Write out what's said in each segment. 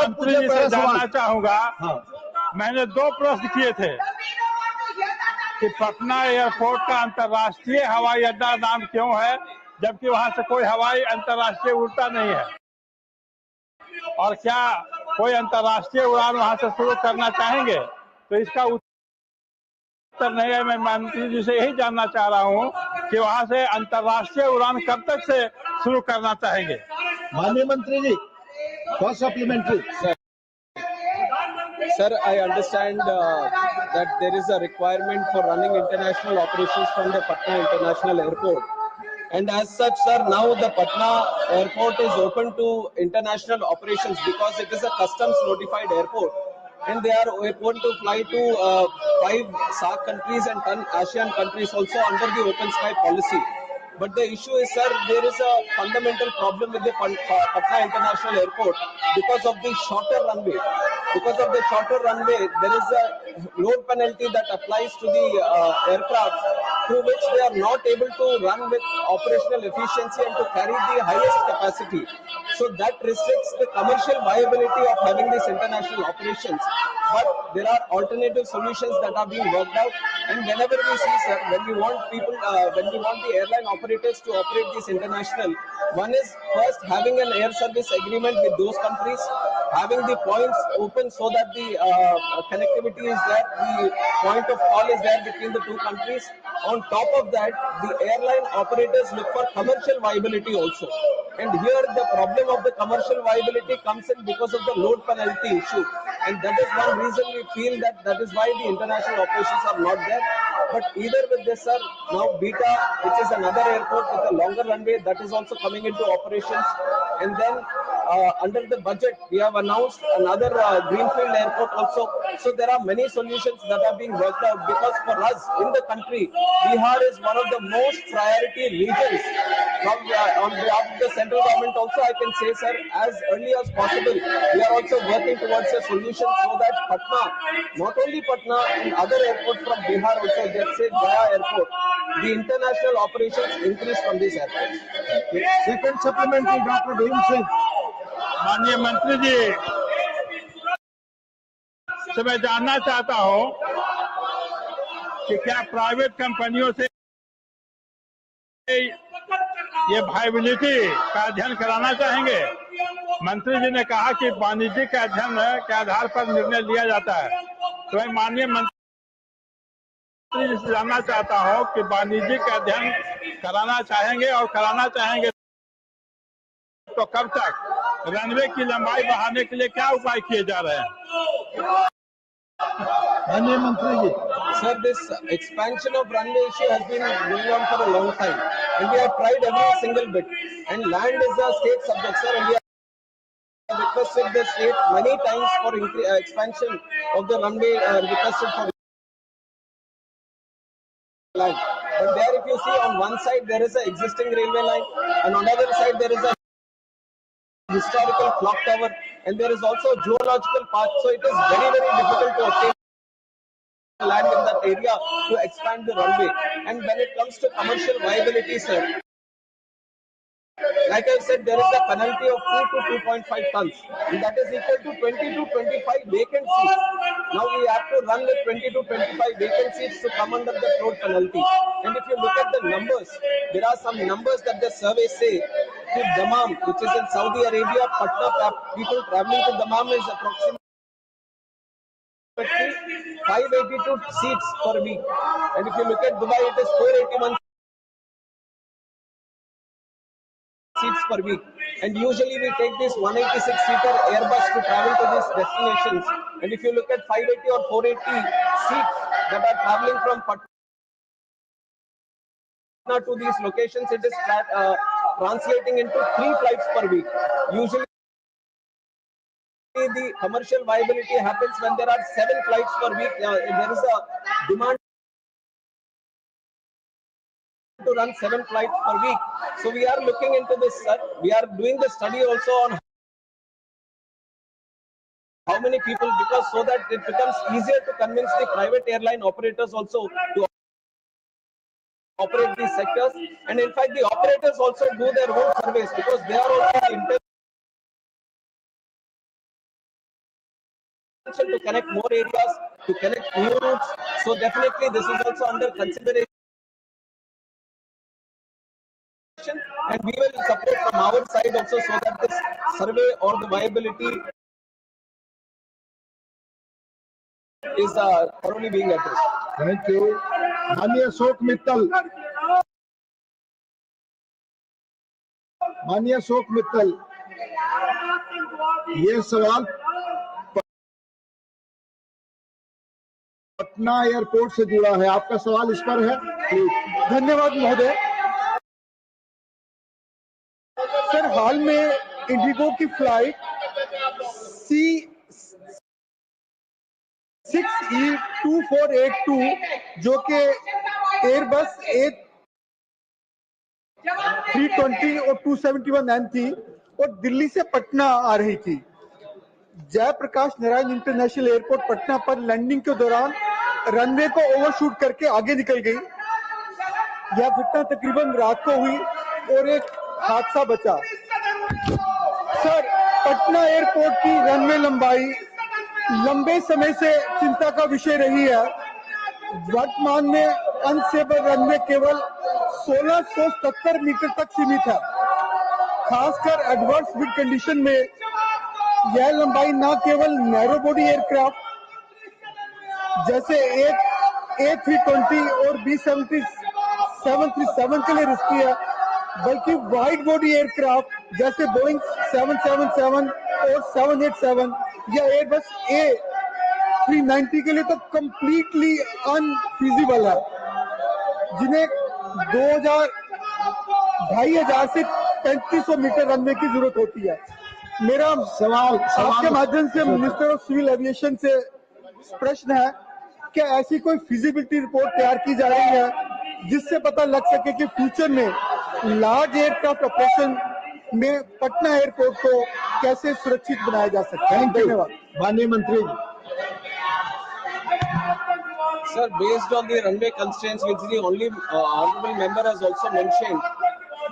मंत्री जी से जानना चाहूंगा। हाँ। मैंने 2 प्रश्न किए थे कि पटना एयरपोर्ट का अंतर्राष्ट्रीय हवाई अड्डा नाम क्यों है, जबकि वहां से कोई हवाई अंतर्राष्ट्रीय उड़ता नहीं है, और क्या कोई अंतर्राष्ट्रीय उड़ान वहां से शुरू करना चाहेंगे? तो इसका उत्तर नहीं है। मैं मंत्री जी से यही जानना चाह रहा हूं कि वहां से अंतर्राष्ट्रीय उड़ान कब तक से शुरू करना चाहेंगे? माननीय मंत्री जी, first supplementary. Sir, I understand that there is a requirement for running international operations from the Patna International Airport. And as such, sir, now the Patna Airport is open to international operations because it is a customs notified airport. And they are open to fly to 5 SAARC countries and 10 ASEAN countries also under the open sky policy. But the issue is, sir, there is a fundamental problem with the Patna International Airport because of the shorter runway. Because of the shorter runway, there is a load penalty that applies to the aircraft, through which they are not able to run with operational efficiency and to carry the highest capacity. So that restricts the commercial viability of having these international operations. But there are alternative solutions that are being worked out. And whenever we see, sir, when we want the airline operators to operate this international, one is first having an air service agreement with those countries, having the points open so that the connectivity is there, the point of call is there between the two countries. On top of that, the airline operators look for commercial viability also. And here the problem of the commercial viability comes in because of the load penalty issue. And that is one reason we feel that is why the international operations are not there. But either with this, sir, now Beta, which is another airport with a longer runway, that is also coming into operations. And then under the budget, we have announced another greenfield airport also. So there are many solutions that are being worked out, because for us in the country, Bihar is one of the most priority regions. From on behalf of the central government also, I can say, sir, as early as possible, we are also working towards a solution so that Patna, not only Patna, and other airports from Bihar also, let's say Gaya Airport, the international operations increase from these airports. Second supplementary doctor Bhim Singh. माननीय मंत्री जी से मैं जानना चाहता हूं कि क्या private कंपनियों से ये वायबिलिटी का अध्ययन कराना चाहेंगे? मंत्री जी ने कहा कि वाणिज्यिक अध्ययन के आधार पर निर्णय लिया जाता है। तो मैं माननीय मंत्री जी से जानना चाहता हूं कि वाणिज्यिक अध्ययन कराना चाहेंगे, और कराना चाहेंगे तो कब तक? रनवे की लंबाई बढ़ाने के लिए क्या उपाय किए जा रहे हैं? माननीय मंत्री जी। Sir, this expansion of runway issue has been going on for a long time, and we have tried every single bit. And land is a state subject, sir, and we have requested the state many times for expansion of the runway, requested for land. But there, if you see, on one side there is an existing railway line, and on the other side there is a historical clock tower, and there is also a geological path. So it is very, very difficult to obtain land in that area to expand the runway. And when it comes to commercial viability, sir, like I said, there is a penalty of 2 to 2.5 tons, and that is equal to 20 to 25 vacant seats. Now we have to run with 20 to 25 vacant seats to come under the load penalty. And if you look at the numbers, there are some numbers that the survey say. To Dammam, which is in Saudi Arabia, Patna, people traveling to Dammam is approximately 582 seats per week. And if you look at Dubai, it is 481 seats per week. And usually we take this 186-seater Airbus to travel to these destinations. And if you look at 580 or 480 seats that are traveling from Patna to these locations, it is translating into 3 flights per week. Usually the commercial viability happens when there are 7 flights per week. There is a demand to run 7 flights per week. So we are looking into this, sir. We are doing the study also on how many people, because so that it becomes easier to convince the private airline operators also to operate these sectors. And in fact, the operators also do their own surveys, because they are also the to connect more areas, to connect new routes. So definitely this is also under consideration. And we will support from our side also so that this survey or the viability is thoroughly being addressed. Thank you. माननीय अशोक मित्तल, माननीय अशोक मित्तल, ये सवाल Patna airport से जुड़ा है। आपका सवाल इस पर है। धन्यवाद महोदय। सर, हाल में इंडिगो की फ्लाइट C6E2482 जो कि एयरबस A320 और 271N थी और दिल्ली से पटना आ रही थी। जयप्रकाश नारायण इंटरनेशनल एयरपोर्ट पटना पर लैंडिंग के दौरान रनवे को ओवरशूट करके आगे निकल गई। यह घटना तकरीबन रात को हुई और एक हादसा बचा। सर, पटना एयरपोर्ट की रनवे लंबाई लंबे समय से चिंता का विषय रही है। वर्तमान में अनस्टेबल रनवे केवल 1670 मीटर तक सीमित है। खासकर एडवर्स विंड कंडीशन में यह लंबाई न केवल नैरो बॉडी एयरक्राफ्ट जैसे A320 और B737 के लिए रिस्की है, बल्कि वाइड बॉडी एयरक्राफ्ट जैसे बोइंग 777 और 787 या एयरबस A390 के लिए तो कंप्लीटली अनफीजिबल है, जिन्हें 2500 से 3500 मीटर रनवे की जरूरत होती है। मेरा सवाल आपके माध्यम से मिनिस्टर ऑफ सिविल एविएशन से प्रश्न है, क्या ऐसी कोई फिजिबिलिटी रिपोर्ट तैयार की जा रही है जिससे पता लग सके कि फ्यूचर में लार्ज एयरक्राफ्ट ऑपरेशन में पटना एयरपोर्ट को कैसे सुरक्षित बनाया जा सकता है? धन्यवाद। माननीय मंत्री। Sir, based on the runway constraints, which the only honorable member has also mentioned,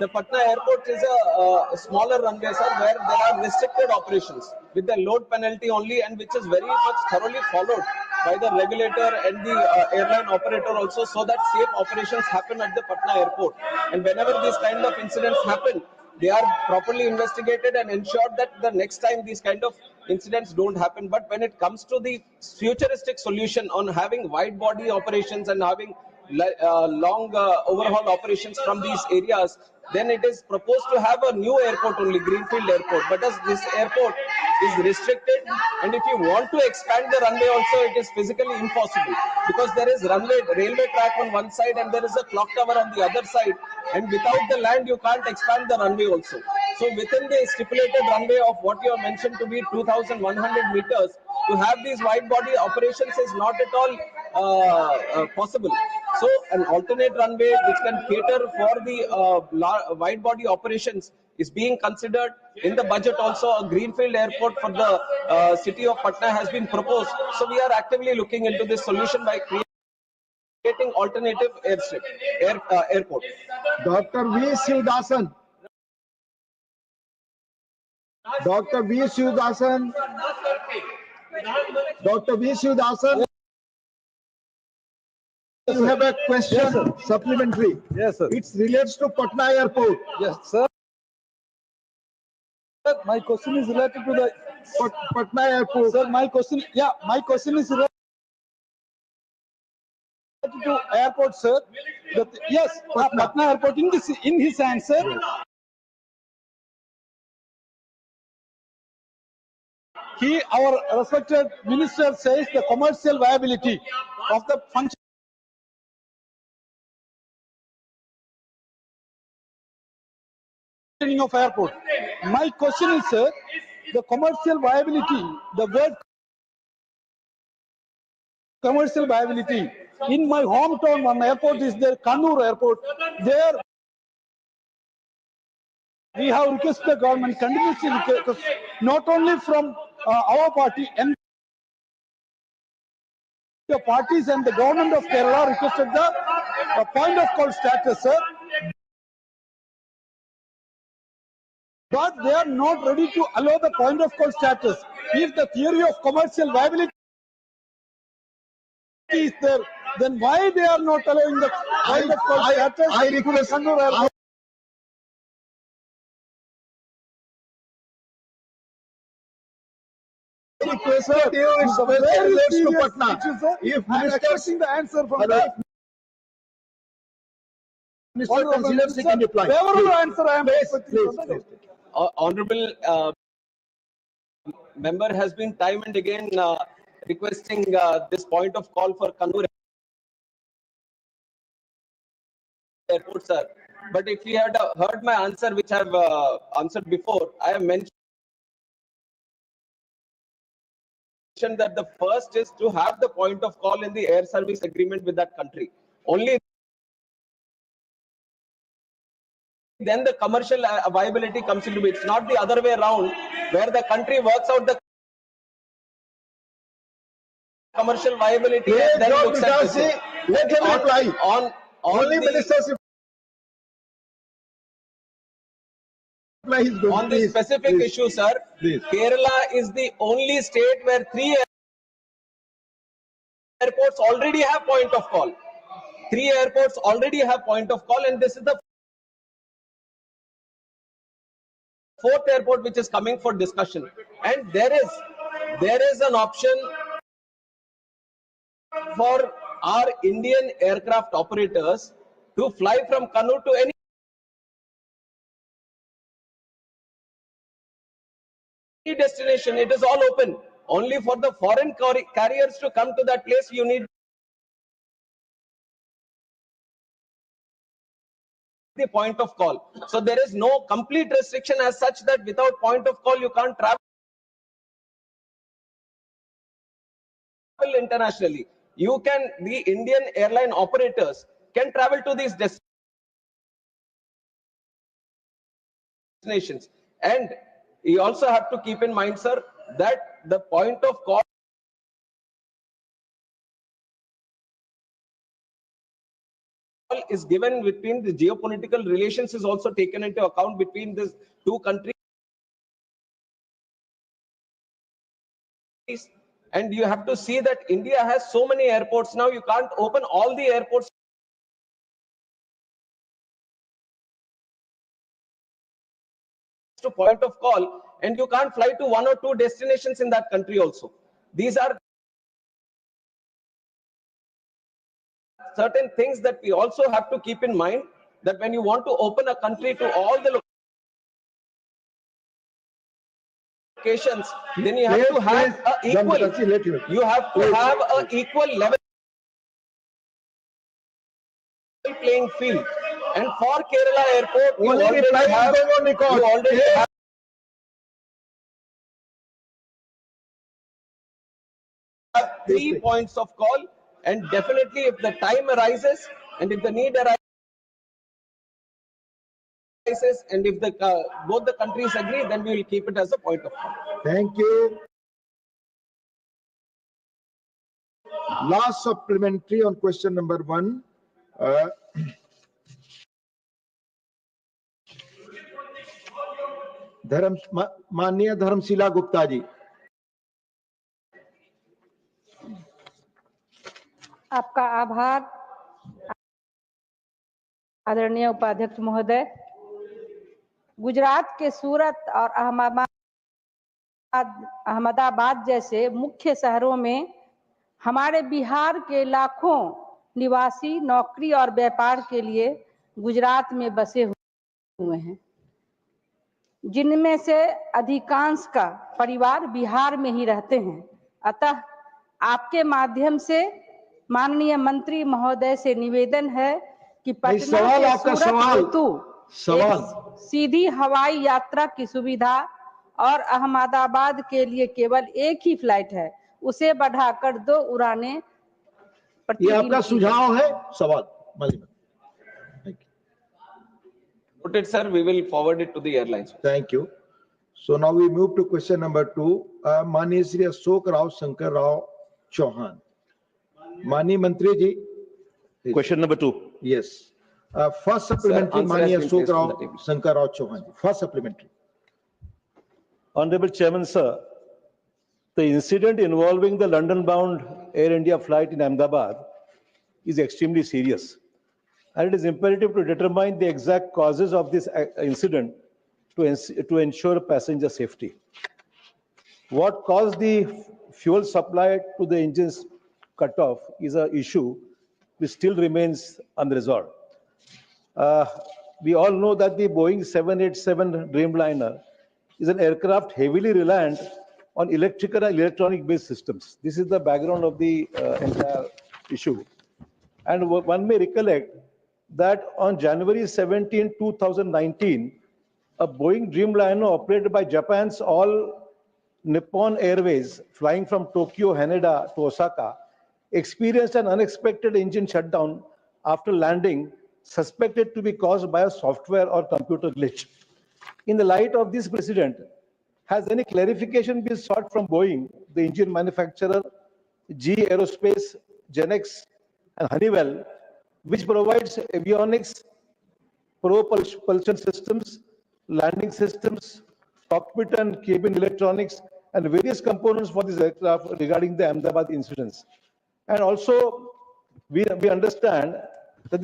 the Patna airport is a smaller runway, sir, where there are restricted operations with the load penalty only, and which is very much thoroughly followed by the regulator and the airline operator also, so that safe operations happen at the Patna airport. And whenever these kind of incidents happen, they are properly investigated and ensured that the next time these kind of incidents don't happen. But when it comes to the futuristic solution on having wide body operations and having long overhaul operations from these areas, then it is proposed to have a new airport only, greenfield airport. But as this airport is restricted, and if you want to expand the runway also, it is physically impossible, because there is railway track on one side and there is a clock tower on the other side, and without the land you can't expand the runway also. So within the stipulated runway of what you have mentioned to be 2100 meters, to have these wide body operations is not at all possible. So an alternate runway which can cater for the wide body operations is being considered. In the budget also, a greenfield airport for the city of Patna has been proposed. So we are actively looking into this solution by creating alternative airport. Dr. V. Shivdasan. Dr. V. Shivdasan. Dr. V. Shivdasan. You have a question, Yes, sir. supplementary. Yes, sir. It relates to Patna Airport. Yes, sir. My question is related to the Patna Airport. sir. My question is related to airport, sir. Yes, Patna Airport in his answer. Our respected minister says the commercial viability of the functioning of airport. My question is, sir, the commercial viability, the word commercial viability. In my hometown, one airport is there, Kannur Airport. There, we have requested the government, continuously request, not only from our party and the parties and the government of Kerala requested the point of call status, sir. but they are not ready to allow the point of call status. If the theory of commercial viability is there, then why they are not allowing the point of call status? I request. Requested you, it's very relates to serious Patna. issue, sir. If I am ministers, expecting the answer from the minister considers seeking reply. favorable answer I am Please, expecting from the please. government. Honorable member has been time and again requesting this point of call for Kannur Airport, sir. But if you had heard my answer, which I have answered before, I have mentioned that the first is to have the point of call in the air service agreement with that country. Only then the commercial viability comes into it. It's not the other way around, where the country works out the commercial viability and then looks at this. Let him reply. On Only the, ministers reply is good. on the Please, specific please. issue, sir, Please. Kerala is the only state where 3 airports already have point of call. 3 airports already have point of call, and this is the 4th airport which is coming for discussion. And there is an option for our Indian aircraft operators to fly from Kannur to any destination. It is all open. Only for the foreign carriers to come to that place, you need the point of call. So there is no complete restriction as such that without point of call you can't travel internationally. You can, the Indian airline operators can travel to these destinations. And you also have to keep in mind, sir, that the point of call is given between the geopolitical relations is also taken into account between these two countries. And you have to see that India has so many airports now, you can't open all the airports to point of call, and you can't fly to 1 or 2 destinations in that country also. These are certain things that we also have to keep in mind, that when you want to open a country to all the locations, then you have to have a equal, you have to have a equal level playing field. And for Kerala Airport, you already have 3 points of call, and definitely if the time arises and if the need arises and if the both the countries agree, then we will keep it as a point of call. Thank you. Last supplementary on question number 1. माननीय धर्मशिला गुप्ता जी. आपका आभार आदरणीय उपाध्यक्ष महोदय। गुजरात के सूरत और अहमदाबाद जैसे मुख्य शहरों में हमारे बिहार के लाखों निवासी नौकरी और व्यापार के लिए गुजरात में बसे हुए हैं, जिनमें से अधिकांश का परिवार बिहार में ही रहते हैं। अतः आपके माध्यम से माननीय मंत्री महोदय से निवेदन है कि पटना से सूरत हेतु सीधी हवाई यात्रा की सुविधा और अहमदाबाद के लिए केवल एक ही फ्लाइट है, उसे बढ़ाकर 2 उड़ानें ये आपका सुझाव है? सवाल Noted, sir. We will forward it to the airlines. Thank you. So now we move to question number 2. माननीय श्री अशोक राव शंकर राव चौहान. माननीय मंत्री जी. Question number 2. Yes. First supplementary, माननीय Ashok Rao Shankar Rao Chauhan. First supplementary. Honorable Chairman, sir, the incident involving the London-bound Air India flight in Ahmedabad is extremely serious, and it is imperative to determine the exact causes of this incident to ensure passenger safety. What caused the fuel supply to the engines cut off is an issue which still remains unresolved. We all know that the Boeing 787 Dreamliner is an aircraft heavily reliant on electrical and electronic-based systems. This is the background of the entire issue. And one may recollect that on January 17, 2019, a Boeing Dreamliner operated by Japan's All Nippon Airways, flying from Tokyo, Haneda to Osaka, experienced an unexpected engine shutdown after landing, suspected to be caused by a software or computer glitch. In the light of this precedent, has any clarification been sought from Boeing, the engine manufacturer, GE Aerospace, Genex, and Honeywell, which provides avionics, propulsion systems, landing systems, cockpit and cabin electronics, and various components for this aircraft regarding the Ahmedabad incidents? And also, we understand that,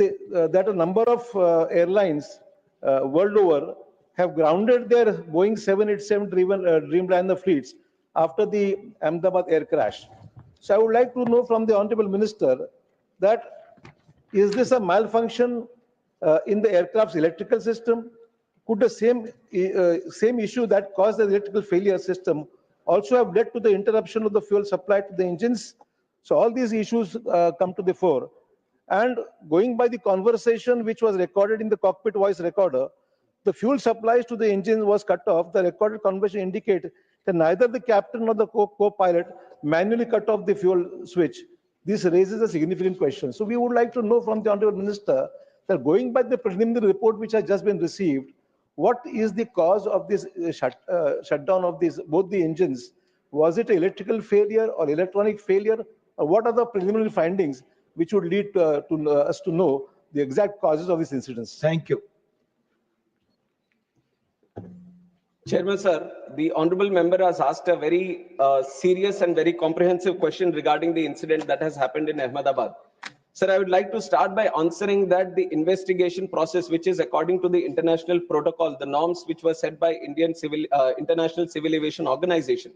that a number of airlines world over have grounded their Boeing 787 Dreamliner fleets after the Ahmedabad air crash. So I would like to know from the Honorable Minister that is this a malfunction in the aircraft's electrical system? Could the same issue that caused the electrical failure system also have led to the interruption of the fuel supply to the engines? So all these issues come to the fore. And going by the conversation which was recorded in the cockpit voice recorder, the fuel supplies to the engine was cut off. The recorded conversation indicated that neither the captain nor the co-pilot manually cut off the fuel switch. This raises a significant question. So we would like to know from the Honorable Minister that going by the preliminary report which has just been received, what is the cause of this shutdown of both the engines? Was it electrical failure or electronic failure? Or what are the preliminary findings which would lead us to know the exact causes of these incidents? Thank you. Chairman, sir, the honorable member has asked a very serious and very comprehensive question regarding the incident that has happened in Ahmedabad. Sir, I would like to start by answering that the investigation process, which is according to the international protocol, the norms which were set by International Civil Aviation Organization,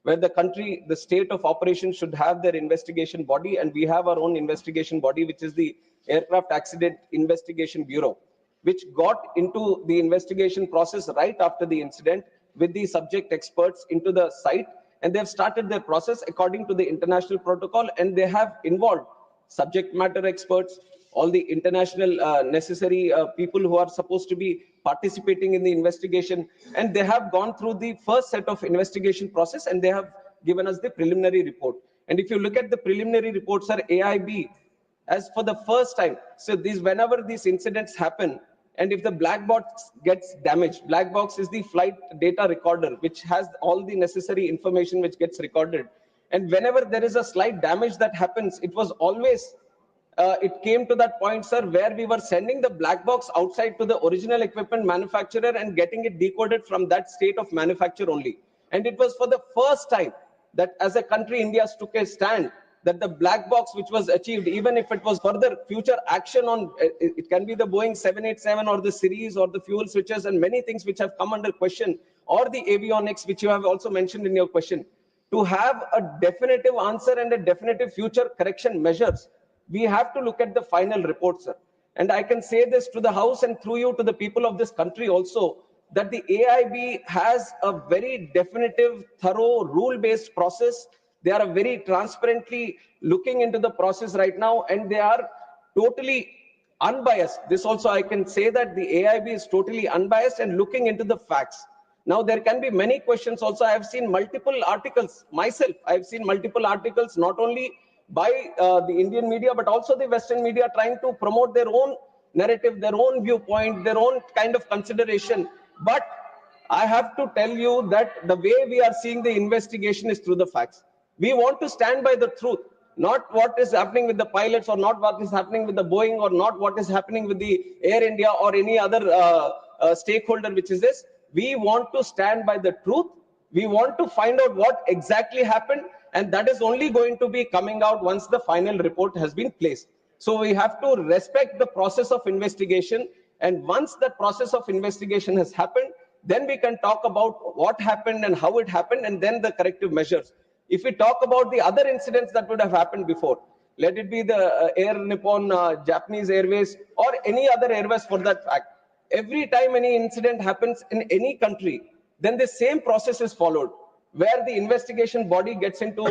where the state of operation should have their investigation body, and we have our own investigation body, which is the Aircraft Accident Investigation Bureau, which got into the investigation process right after the incident with the subject experts into the site, and they have started their process according to the international protocol, and they have involved subject matter experts, all the international necessary people who are supposed to be participating in the investigation, and they have gone through the first set of investigation process, and they have given us the preliminary report. And if you look at the preliminary reports, sir, AIB, as for the first time, so whenever these incidents happen, and if the black box gets damaged, black box is the flight data recorder, which has all the necessary information which gets recorded. And whenever there is a slight damage that happens, it was always, it came to that point, sir, where we were sending the black box outside to the original equipment manufacturer and getting it decoded from that state of manufacture only. And it was for the first time that as a country, India took a stand that the black box which was achieved, even if it was further future action on, it can be the Boeing 787 or the series or the fuel switches and many things which have come under question, or the avionics, which you have also mentioned in your question. To have a definitive answer and a definitive future correction measures, we have to look at the final report, sir. And I can say this to the House and through you to the people of this country also, that the AIB has a very definitive, thorough, rule-based process. They are very transparently looking into the process right now, and they are totally unbiased. This also I can say that the AIB is totally unbiased and looking into the facts. Now, there can be many questions also. I have seen multiple articles myself. I have seen multiple articles, not only by the Indian media, but also the Western media, trying to promote their own narrative, their own viewpoint, their own kind of consideration. But I have to tell you that the way we are seeing the investigation is through the facts. We want to stand by the truth, not what is happening with the pilots, or not what is happening with the Boeing, or not what is happening with the Air India or any other stakeholder which is this. We want to stand by the truth. We want to find out what exactly happened, and that is only going to be coming out once the final report has been placed. So we have to respect the process of investigation, and once that process of investigation has happened, then we can talk about what happened and how it happened, and then the corrective measures. If we talk about the other incidents that would have happened before, let it be the Air Nippon, Japanese Airways, or any other airways for that fact, every time any incident happens in any country, then the same process is followed, where the investigation body gets into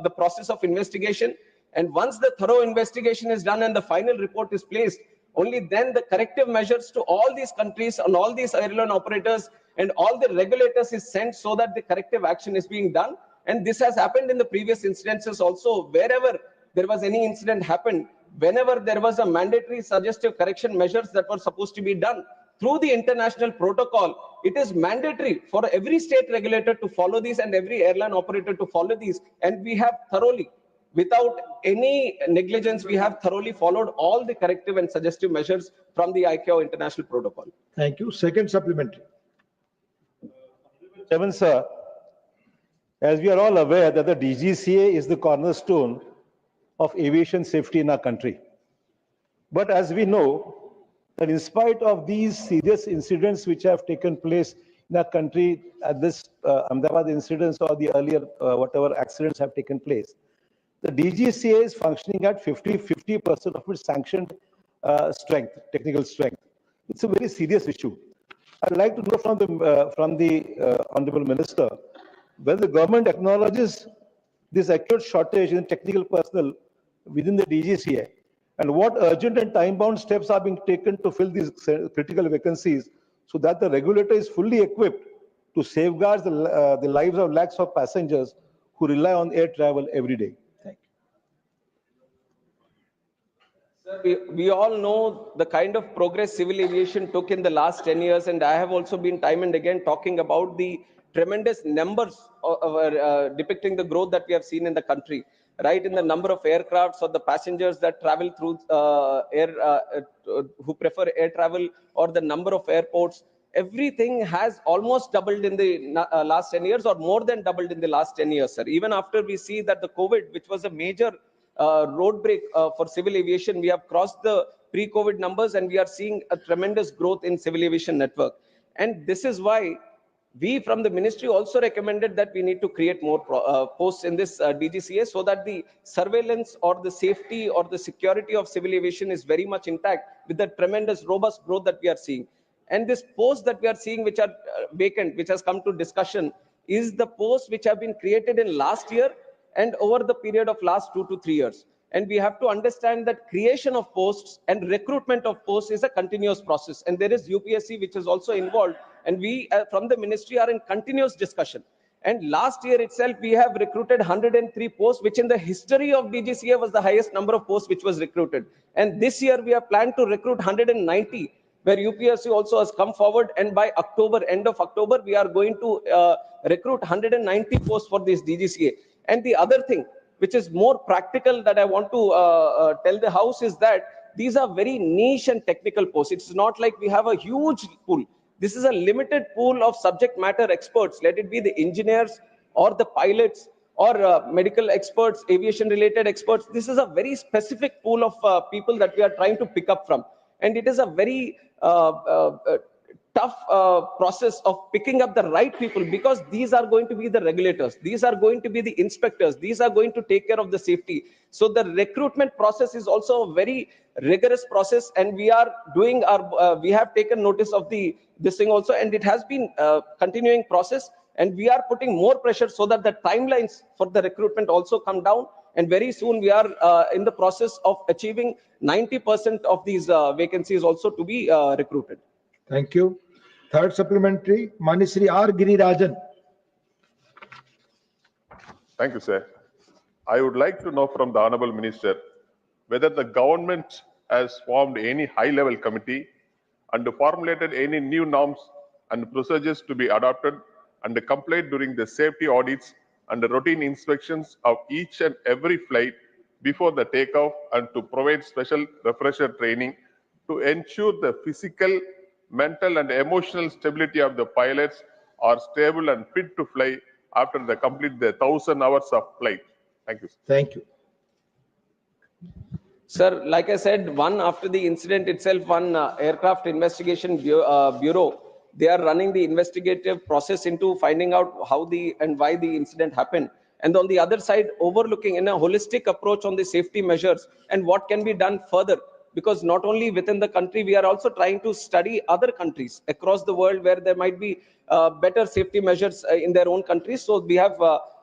the process of investigation. And once the thorough investigation is done and the final report is placed, only then the corrective measures to all these countries and all these airline operators and all the regulators is sent, so that the corrective action is being done. And this has happened in the previous incidences also. Wherever there was any incident happened, whenever there was a mandatory suggestive correction measures that were supposed to be done through the international protocol, it is mandatory for every state regulator to follow these and every airline operator to follow these. And we have thoroughly, without any negligence, we have thoroughly followed all the corrective and suggestive measures from the ICAO international protocol. Thank you. Second supplementary. Chairman, sir, as we are all aware that the DGCA is the cornerstone of aviation safety in our country. But as we know, that in spite of these serious incidents which have taken place in our country, at this Ahmedabad incidents or the earlier whatever accidents have taken place, the DGCA is functioning at 50% of its sanctioned strength, technical strength. It's a very serious issue. I'd like to know from the Honorable Minister whether the government acknowledges this acute shortage in technical personnel within the DGCA, and what urgent and time-bound steps are being taken to fill these critical vacancies so that the regulator is fully equipped to safeguard the lives of lakhs of passengers who rely on air travel every day. Thank you. Sir, we all know the kind of progress civil aviation took in the last 10 years, and I have also been time and again talking about the tremendous numbers depicting the growth that we have seen in the country, right? In the number of aircrafts or the passengers that travel through who prefer air travel, or the number of airports, everything has almost doubled in the last 10 years, or more than doubled in the last 10 years, sir. Even after we see that the COVID, which was a major road break for civil aviation, we have crossed the pre-COVID numbers, and we are seeing a tremendous growth in civil aviation network. And this is why we from the ministry also recommended that we need to create more posts in this DGCA, so that the surveillance or the safety or the security of civil aviation is very much intact with the tremendous robust growth that we are seeing. And this posts that we are seeing which are vacant, which has come to discussion, is the posts which have been created in last year and over the period of last 2 to 3 years. And we have to understand that creation of posts and recruitment of posts is a continuous process. And there is UPSC which is also involved. And we from the ministry are in continuous discussion. And last year itself, we have recruited 103 posts, which in the history of DGCA was the highest number of posts which was recruited. And this year we have planned to recruit 190, where UPSC also has come forward. And by October, end of October, we are going to recruit 190 posts for this DGCA. And the other thing, which is more practical, that I want to tell the House, is that these are very niche and technical posts. It's not like we have a huge pool. This is a limited pool of subject matter experts, let it be the engineers or the pilots or medical experts, aviation related experts. This is a very specific pool of people that we are trying to pick up from. And it is a very tough process of picking up the right people, because these are going to be the regulators, these are going to be the inspectors, these are going to take care of the safety. So the recruitment process is also a very rigorous process, and we are doing our we have taken notice of this thing also, and it has been continuing process, and we are putting more pressure so that the timelines for the recruitment also come down. And very soon we are in the process of achieving 90% of these vacancies also to be recruited. Thank you. Third supplementary, Manisri R. Girirajan. Thank you, sir. I would like to know from the Honorable Minister whether the government has formed any high-level committee and formulated any new norms and procedures to be adopted and complied during the safety audits and the routine inspections of each and every flight before the takeoff, and to provide special refresher training to ensure the physical, mental and emotional stability of the pilots are stable and fit to fly after they complete their 1,000 hours of flight? Thank you, sir. Thank you. Sir, like I said, one after the incident itself, one aircraft investigation bureau, they are running the investigative process into finding out how and why the incident happened. And on the other side, overlooking in a holistic approach on the safety measures and what can be done further. Because not only within the country, we are also trying to study other countries across the world where there might be better safety measures in their own countries. So we have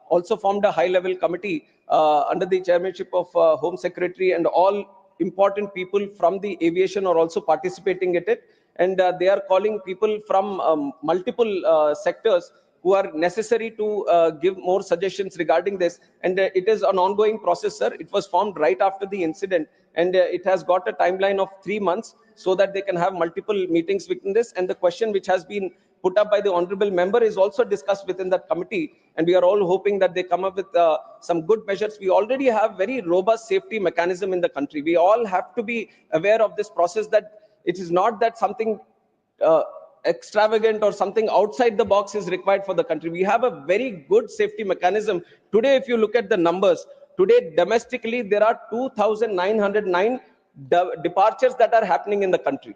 also formed a high-level committee under the chairmanship of Home Secretary, and all important people from the aviation are also participating in it. And they are calling people from multiple sectors who are necessary to give more suggestions regarding this. And it is an ongoing process, sir. It was formed right after the incident, and it has got a timeline of 3 months so that they can have multiple meetings within this. And the question which has been put up by the honorable member is also discussed within that committee, and we are all hoping that they come up with some good measures. We already have very robust safety mechanism in the country. We all have to be aware of this process, that it is not that something extravagant or something outside the box is required for the country. We have a very good safety mechanism. Today, if you look at the numbers, today domestically, there are 2,909 departures that are happening in the country.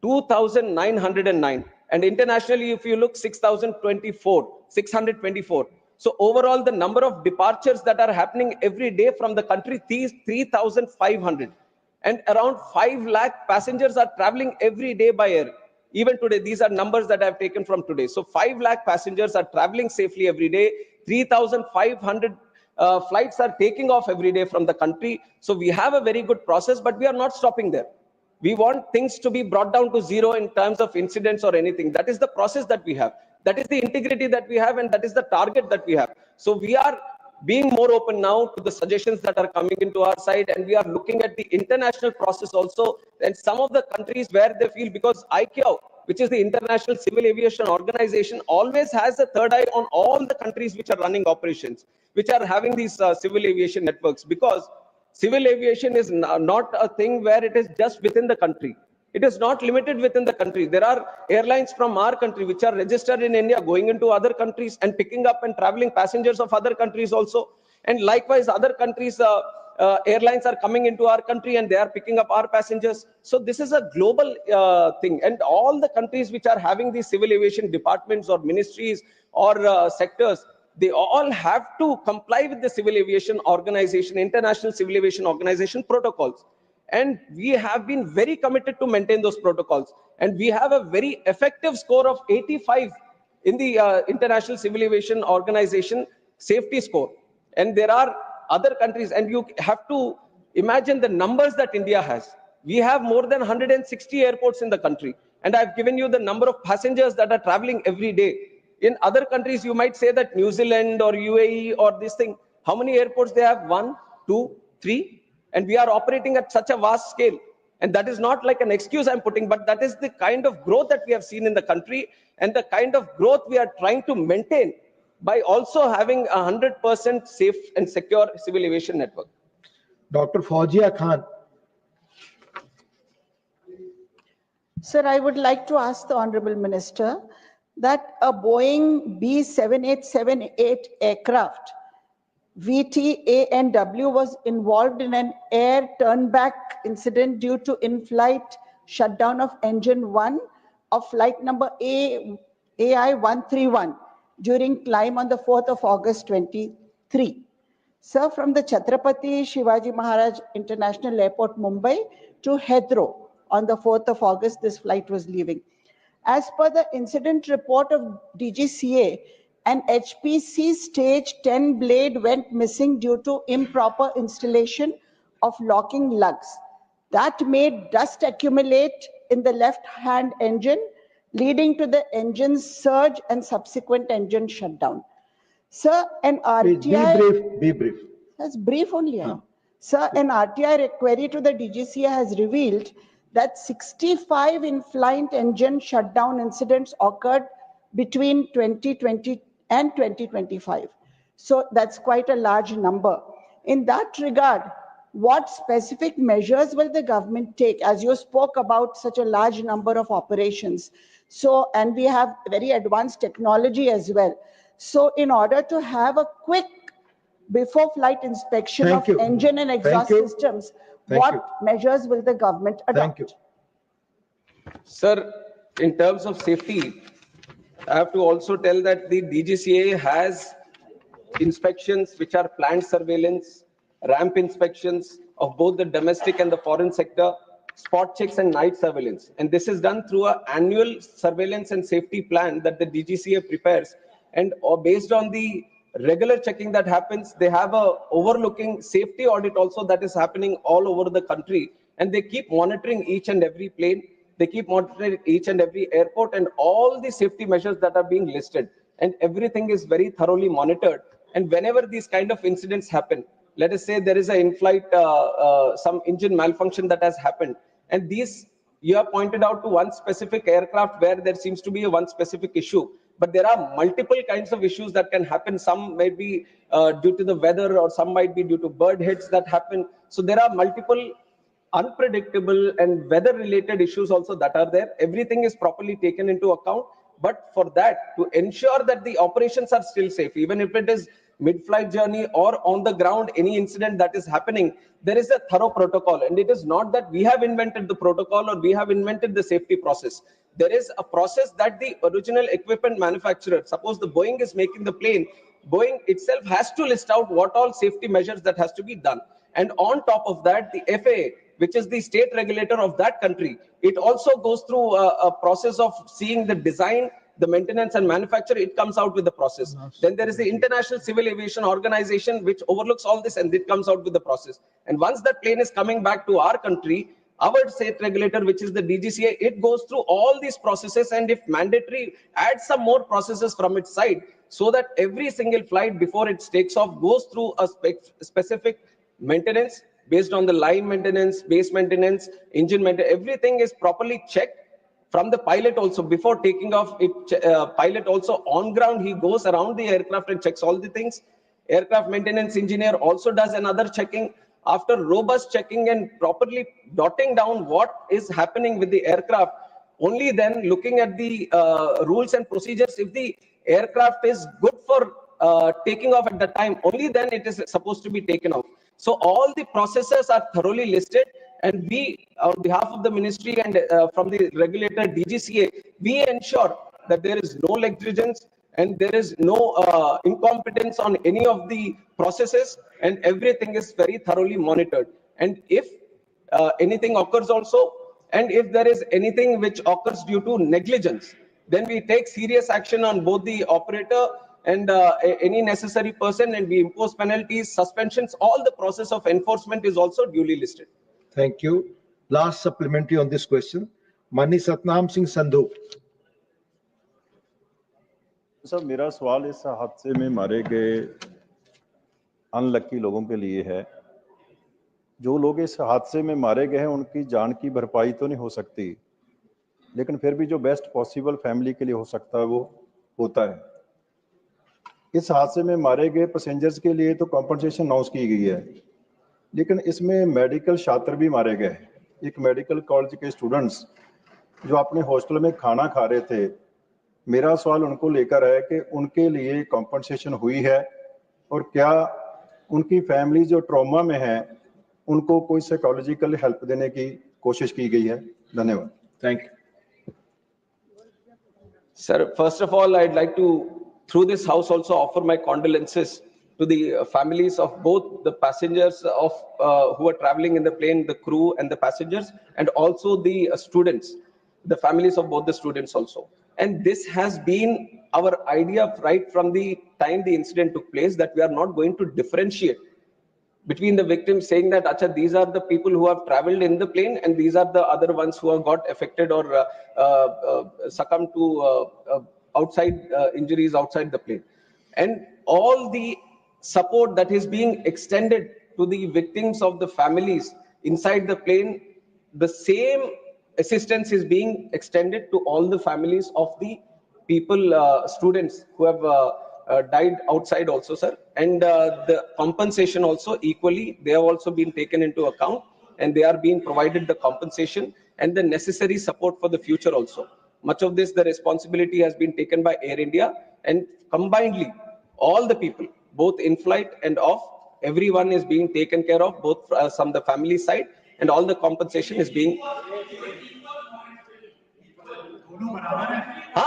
2,909. And internationally, if you look, 624. So overall, the number of departures that are happening every day from the country, 3,500. And around 5 lakh passengers are traveling every day by air. Even today, these are numbers that I've taken from today. So 5 lakh passengers are traveling safely every day. 3,500 flights are taking off every day from the country. So we have a very good process, but we are not stopping there. We want things to be brought down to zero in terms of incidents or anything. That is the process that we have. That is the integrity that we have, and that is the target that we have. So we are being more open now to the suggestions that are coming into our side, and we are looking at the international process also. And some of the countries where they feel, because ICAO, which is the International Civil Aviation Organization, always has a third eye on all the countries which are running operations, which are having these civil aviation networks, because civil aviation is not a thing where it is just within the country. It is not limited within the country. There are airlines from our country which are registered in India going into other countries and picking up and traveling passengers of other countries also. And likewise, other countries, airlines are coming into our country and they are picking up our passengers. So this is a global thing. And all the countries which are having these civil aviation departments or ministries or sectors, they all have to comply with the Civil Aviation Organization, International Civil Aviation Organization protocols. And we have been very committed to maintain those protocols. And we have a very effective score of 85 in the International Civil Aviation Organization safety score. And there are other countries, and you have to imagine the numbers that India has. We have more than 160 airports in the country. And I've given you the number of passengers that are traveling every day. In other countries, you might say that New Zealand or UAE or this thing, how many airports they have? 1, 2, 3. And we are operating at such a vast scale. And that is not like an excuse I'm putting, but that is the kind of growth that we have seen in the country, and the kind of growth we are trying to maintain by also having 100% safe and secure civil aviation network. Dr. Fauzia Khan. Sir, I would like to ask the Honorable Minister that a Boeing B7878 aircraft, VTANW, was involved in an air turnback incident due to in-flight shutdown of engine 1 of flight number AI131 during climb on the 4th of August 23. Sir, from the Chhatrapati Shivaji Maharaj International Airport, Mumbai to Heathrow on the 4th of August, this flight was leaving. As per the incident report of DGCA, an HPC stage 10 blade went missing due to improper installation of locking lugs. That made dust accumulate in the left-hand engine, leading to the engine's surge and subsequent engine shutdown. Sir, an RTI... Be brief. That's brief only. Sir, an RTI query to the DGCA has revealed that 65 in-flight engine shutdown incidents occurred between 2020 and 2025. So that's quite a large number. In that regard, what specific measures will the government take? As you spoke about such a large number of operations, So, and we have very advanced technology as well. So in order to have a quick before flight inspection Thank of you. engine and exhaust Thank you. systems, Thank what you. measures will the government adopt? Thank you. Sir, in terms of safety, I have to also tell that the DGCA has inspections which are planned surveillance, ramp inspections of both the domestic and the foreign sector, spot checks and night surveillance. And this is done through an annual surveillance and safety plan that the DGCA prepares. And based on the regular checking that happens, they have a overlooking safety audit also that is happening all over the country. And they keep monitoring each and every plane. They keep monitoring each and every airport and all the safety measures that are being listed. And everything is very thoroughly monitored. And whenever these kind of incidents happen, let us say there is an in-flight, some engine malfunction that has happened. And these, you have pointed out to one specific aircraft where there seems to be a one specific issue. But there are multiple kinds of issues that can happen. Some may be due to the weather, or some might be due to bird hits that happen. So there are multiple unpredictable and weather related issues also that are there. Everything is properly taken into account. But for that, to ensure that the operations are still safe, even if it is mid-flight journey or on the ground, any incident that is happening, there is a thorough protocol. And it is not that we have invented the protocol or we have invented the safety process. There is a process that the original equipment manufacturer, suppose the Boeing is making the plane, Boeing itself has to list out what all safety measures that has to be done. And on top of that, the FAA, which is the state regulator of that country, it also goes through a process of seeing the design, the maintenance and manufacture. It comes out with the process. Then there is the International Civil Aviation Organization, which overlooks all this, and it comes out with the process. And once that plane is coming back to our country, our state regulator, which is the DGCA, it goes through all these processes, and if mandatory, adds some more processes from its side, so that every single flight before it takes off goes through a specific maintenance based on the line maintenance, base maintenance, engine maintenance. Everything is properly checked from the pilot also. Before taking off, pilot also on ground, he goes around the aircraft and checks all the things. Aircraft maintenance engineer also does another checking. After robust checking and properly dotting down what is happening with the aircraft, only then looking at the rules and procedures, if the aircraft is good for taking off at the time, only then it is supposed to be taken off. So all the processes are thoroughly listed, and we, on behalf of the ministry and from the regulator DGCA, we ensure that there is no negligence and there is no incompetence on any of the processes, and everything is very thoroughly monitored. And if anything occurs also, and if there is anything which occurs due to negligence, then we take serious action on both the operator and any necessary person, and we impose penalties, suspensions. All the process of enforcement is also duly listed. Thank you. Last supplementary on this question, Mani Satnam Singh Sandhu. Sir मेरा सवाल इस हादसे में मारे गए unlucky लोगों के लिए है। जो लोग इस हादसे में मारे गए हैं उनकी जान की भरपाई तो नहीं हो सकती, लेकिन फिर भी जो बेस्ट पॉसिबल फैमिली के लिए हो सकता है वो होता है। इस हादसे में मारे गए पैसेंजर्स के लिए तो कॉम्पनसेशन अनाउंस की गई है, लेकिन इसमें मेडिकल छात्र भी मारे गए। एक मेडिकल कॉलेज के स्टूडेंट्स जो अपने हॉस्टल में खाना खा रहे थे, मेरा सवाल उनको लेकर है कि उनके लिए कॉम्पनसेशन हुई है, और क्या उनकी फैमिली जो ट्रॉमा में है उनको कोई साइकोलॉजिकल हेल्प देने की कोशिश की गई है? धन्यवाद। Thank you. Sir, first of all, I'd like to, through this house, also offer my condolences to the families of both the passengers of who are traveling in the plane, the crew and the passengers, and also the students, the families of both the students also. And this has been our idea right from the time the incident took place, that we are not going to differentiate between the victims, saying that Acha, these are the people who have traveled in the plane and these are the other ones who have got affected or succumbed to outside injuries outside the plane. And all the support that is being extended to the victims of the families inside the plane, the same assistance is being extended to all the families of the people, students who have died outside also, sir. And the compensation also equally, they have also been taken into account, and they are being provided the compensation and the necessary support for the future also. Much of this, the responsibility has been taken by Air India, and combinedly, all the people, both in flight and off, everyone is being taken care of, both from the family side, and all the compensation is being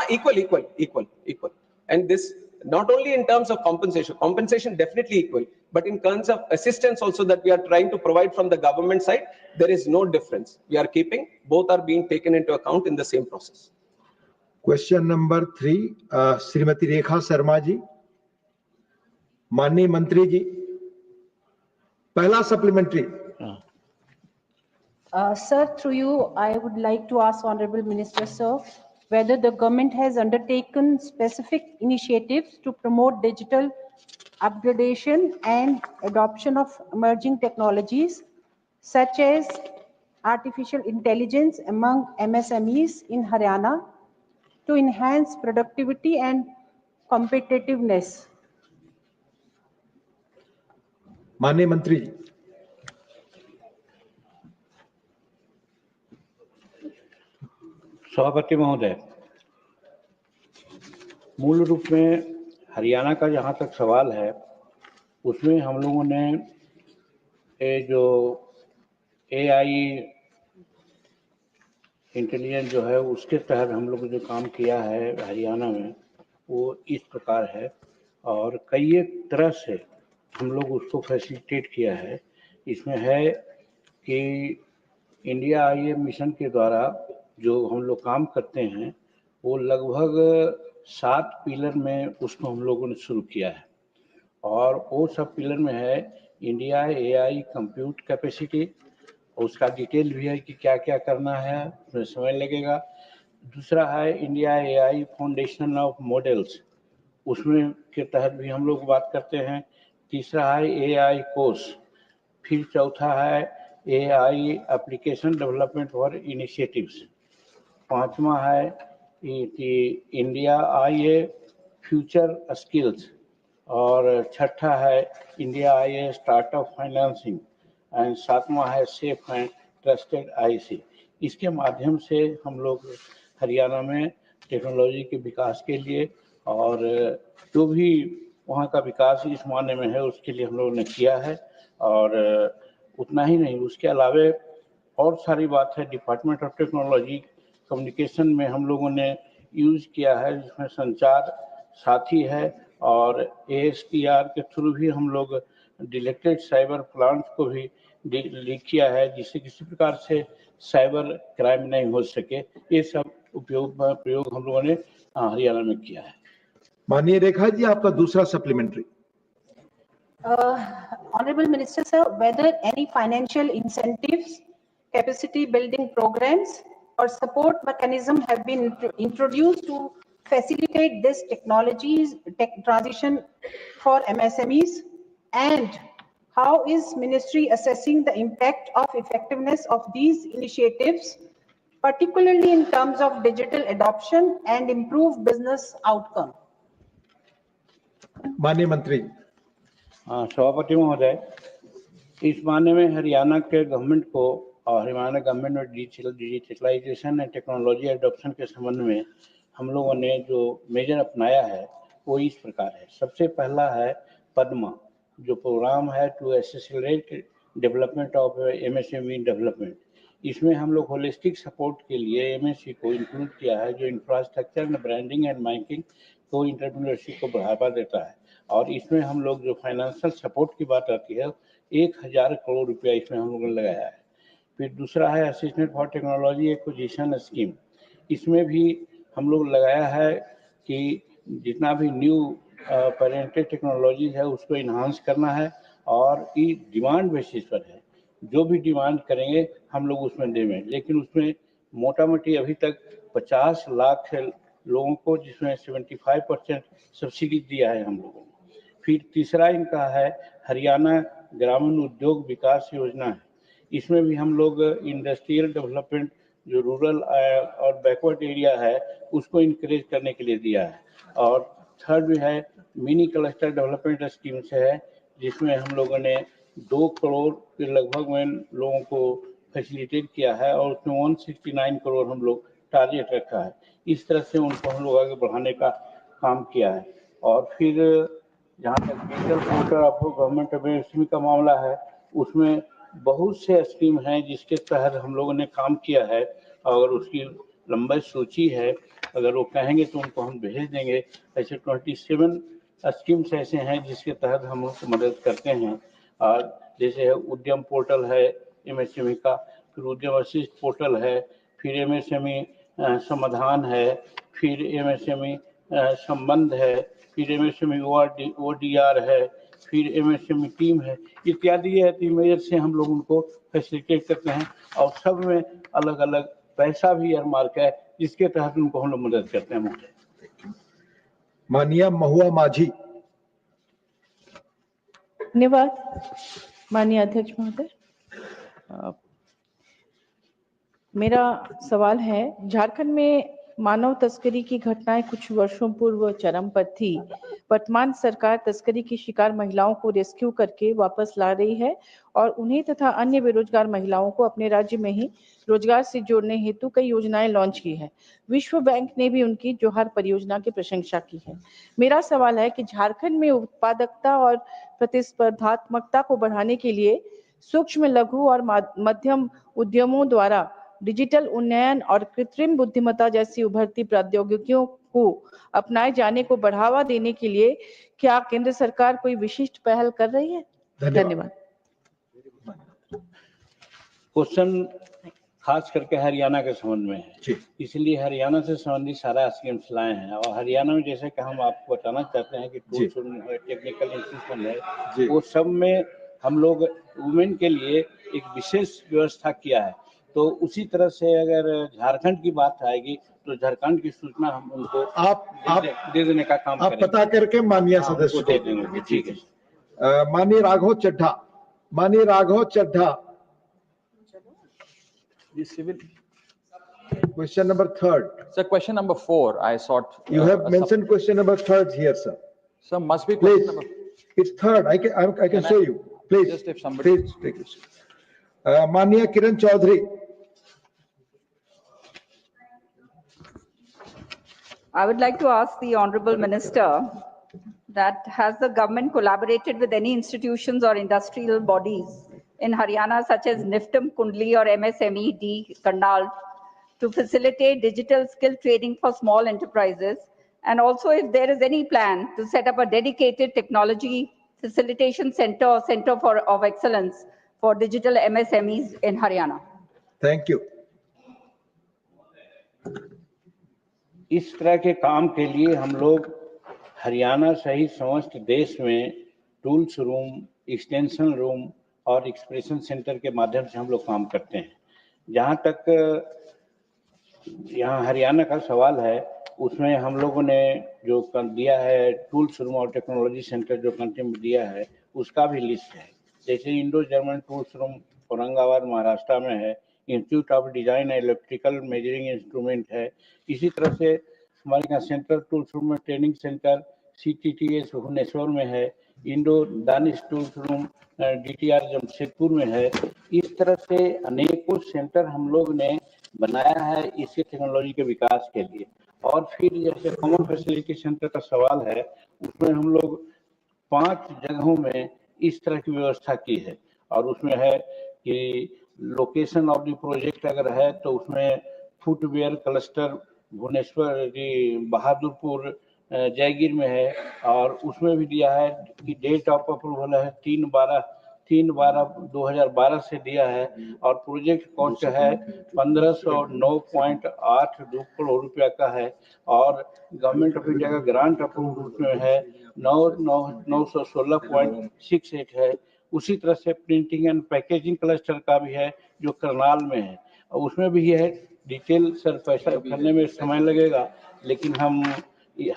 equal. And this not only in terms of compensation definitely equal, but in terms of assistance also that we are trying to provide from the government side, there is no difference. We are keeping, both are being taken into account in the same process. Question number 3, Srimati Rekha Sharma ji. माननीय मंत्री जी, पहला supplementary. Sir, through you, I would like to ask Honorable Minister, sir, whether the government has undertaken specific initiatives to promote digital upgradation and adoption of emerging technologies, such as artificial intelligence among MSMEs in Haryana, to enhance productivity and competitiveness. माननीय मंत्री जी. सभापति महोदय, मूल रूप में हरियाणा का जहाँ तक सवाल है, उसमें हम लोगों ने ये जो AI इंटेलिजेंस जो है उसके तहत हम लोग जो काम किया है हरियाणा में, वो इस प्रकार है, और कई एक तरह से हम लोग उसको फैसिलिटेट किया है. इसमें है कि इंडिया आईए मिशन के द्वारा जो हम लोग काम करते हैं, वो लगभग 7 पिलर में उसको हम लोगों ने शुरू किया है. और वो सब पिलर में है इंडिया AI कंप्यूट कैपेसिटी, उसका डिटेल भी है कि क्या क्या करना है, उसमें समय लगेगा. दूसरा है India AI foundation of models, उसमें के तहत भी हम लोग बात करते हैं. तीसरा है AI कोर्स. फिर चौथा है AI application development for initiatives. पांचवा है कि इंडिया IA फ्यूचर स्किल्स. और छठा है India IA startup financing. And सातवां है सेफ एंड ट्रस्टेड IC. इसके माध्यम से हम लोग हरियाणा में टेक्नोलॉजी के विकास के लिए और जो भी वहाँ का विकास इस मायने में है उसके लिए हम लोगों ने किया है. और उतना ही नहीं, उसके अलावे और सारी बात है डिपार्टमेंट ऑफ टेक्नोलॉजी कम्युनिकेशन में हम लोगों ने यूज़ किया है, जिसमें संचार साथी है. और ASTR के थ्रू भी हम लोग डिलेक्टेड साइबर प्लांट को भी लीक किया है, जिससे किसी प्रकार से साइबर क्राइम नहीं हो सके. ये सब प्रयोग हम लोगों ने हरियाणा में किया है. माननीय रेखा जी, आपका दूसरा supplementary. Honorable Minister, sir, whether any financial incentives, capacity building programs, or support mechanism have been introduced to facilitate this tech transition for MSMEs, and how is Ministry assessing the impact of effectiveness of these initiatives, particularly in terms of digital adoption and improved business outcome? माननीय मंत्री. सभापति महोदय, इस मायने में हरियाणा के government को और हरियाणा गवर्नमेंट में डिजिटलाइजेशन एंड टेक्नोलॉजी एडॉप्शन के संबंध में हम लोगों ने जो मेजर अपनाया है वो इस प्रकार है. सबसे पहला है पद्मा, जो प्रोग्राम है to accelerate development of MSME development. इसमें हम लोग होलिस्टिक सपोर्ट के लिए MSC को इंक्लूड किया है, जो infrastructure and branding and marketing को एंटरप्रेन्योरशिप को बढ़ावा देता है. और इसमें हम लोग जो फाइनेंशियल सपोर्ट की बात आती है 1000 करोड़ रुपया इसमें हम लोगों ने लगाया है. फिर दूसरा है assistant for technology acquisition scheme. इसमें भी हम लोग लगाया है कि जितना भी न्यू पेरेंटेड टेक्नोलॉजी है उसको इन्हांस करना है, और ये डिमांड बेसिस पर है. जो भी डिमांड करेंगे हम लोग उसमें देंगे, लेकिन उसमें मोटा मोटी अभी तक 50 लाख लोगों को, जिसमें 75% सब्सिडी दिया है हम लोगों ने. फिर तीसरा इनका है हरियाणा ग्रामीण उद्योग विकास योजना है. इसमें भी हम लोग इंडस्ट्रियल डेवलपमेंट जो रूरल और बैकवर्ड एरिया है उसको इंकरेज करने के लिए दिया है. और थर्ड भी है मिनी क्लस्टर डेवलपमेंट स्कीम से है, जिसमें हम लोगों ने 2 करोड़ के लगभग में लोगों को फैसिलिटेट किया है, और उसमें 169 करोड़ हम लोग टारगेट रखा है। इस तरह से उनको हम लोग आगे बढ़ाने का काम किया है। और फिर जहाँ तक digital portal of government MSME का मामला है, उसमें बहुत से स्कीम हैं जिसके तहत हम लोगों ने काम किया है, और उसकी लंबी सूची है। अगर वो कहेंगे तो उनको हम भेज देंगे। ऐसे 27 स्कीम्स ऐसे हैं जिसके तहत हम उनको मदद करते हैं। और जैसे उद्यम पोर्टल है एमएसएमई का, फिर उद्यम असिस्ट पोर्टल है, फिर एमएसएमई समाधान है, फिर एमएसएमई संबंध है, फिर एमएसएमई ओडीआर है, फिर एमएसएमई टीम है, इत्यादि। ये 3 मेजर से हम लोग उनको फैसिलिटेट करते हैं, और सब में अलग अलग पैसा भी मार्क है जिसके तहत उनको हम लोग मदद करते हैं। माननीय महुआ माझी। धन्यवाद माननीय अध्यक्ष महोदय। मेरा सवाल है, झारखंड में मानव तस्करी की घटनाएं कुछ वर्षों पूर्व चरम पर थी। वर्तमान सरकार तस्करी की शिकार महिलाओं को रेस्क्यू करके वापस ला रही है और उन्हें तथा अन्य बेरोजगार महिलाओं को अपने राज्य में ही रोजगार से जोड़ने हेतु कई योजनाएं लॉन्च की है। विश्व बैंक ने भी उनकी जोहार परियोजना की प्रशंसा की है। मेरा सवाल है कि झारखंड में उत्पादकता और प्रतिस्पर्धात्मकता को बढ़ाने के लिए सूक्ष्म, लघु और मध्यम उद्यमों द्वारा डिजिटल उन्नयन और कृत्रिम बुद्धिमत्ता जैसी उभरती प्रौद्योगिकियों को अपनाए जाने को बढ़ावा देने के लिए क्या केंद्र सरकार कोई विशिष्ट पहल कर रही है? धन्यवाद। क्वेश्चन खास करके हरियाणा के संबंध में है, इसलिए हरियाणा से संबंधित सारा स्कीम्स लाए हैं। और हरियाणा में जैसे कि हम आपको बताना चाहते हैं कि टूल्स टेक्निकल इंस्टीट्यूशन है, वो सब में हम लोग वुमेन के लिए एक विशेष व्यवस्था किया है। तो उसी तरह से अगर झारखंड की बात आएगी तो झारखंड की सूचना हम उनको दे देने का काम आप पता करके माननीय सदस्य दे देंगे। ठीक है। माननीय राघव चड्ढा। माननीय Raghav Chadha. Question number 3. Sir, question number 4. I sought. You have mentioned question number 3 here, sir. Sir, must be Please. question number. It's 3rd. I can show you. Please. Just if somebody. Please take it. माननीय Kiran Chaudhary. I would like to ask the Honorable Minister that has the government collaborated with any institutions or industrial bodies in Haryana such as NIFTM Kundli or MSMED Karnal to facilitate digital skill training for small enterprises, and also if there is any plan to set up a dedicated technology facilitation center or center of excellence for digital MSMEs in Haryana. Thank you. इस तरह के काम के लिए हम लोग हरियाणा सहित समस्त देश में टूल्स रूम, एक्सटेंशन रूम और एक्सप्रेशन सेंटर के माध्यम से हम लोग काम करते हैं। जहाँ तक यहाँ हरियाणा का सवाल है, उसमें हम लोगों ने जो दिया है टूल्स रूम और टेक्नोलॉजी सेंटर जो कंट्री में दिया है, उसका भी लिस्ट है। जैसे Indo German tools room Aurangabad Maharashtra में है, institute of design electrical measuring instrument है। इसी तरह से हमारे यहाँ सेंट्रल टूल्स रूम में ट्रेनिंग सेंटर CTTS भुवनेश्वर में है, Indo Danish tools room DTR Jamshedpur में है। इस तरह से अनेकों सेंटर हम लोग ने बनाया है इसी टेक्नोलॉजी के विकास के लिए। और फिर जैसे कॉमन फैसिलिटी सेंटर का सवाल है, उसमें हम लोग 5 जगहों में इस तरह की व्यवस्था की है। और उसमें है कि लोकेशन ऑफ द प्रोजेक्ट अगर है तो उसमें फुटवेयर क्लस्टर भुवनेश्वर बहादुरपुर जयगिर में है, और उसमें भी दिया है कि डेट ऑफ अप्रूवल है 3/12/2012 से दिया है, और प्रोजेक्ट कॉस्ट है 1509.82 करोड़ रुपया का है, और गवर्नमेंट ऑफ इंडिया का ग्रांट अप्रूव उसमें है 916.68 है। उसी तरह से प्रिंटिंग एंड पैकेजिंग क्लस्टर का भी है जो करनाल में है, और उसमें भी है डिटेल। सर पैसा करने में समय लगेगा, लेकिन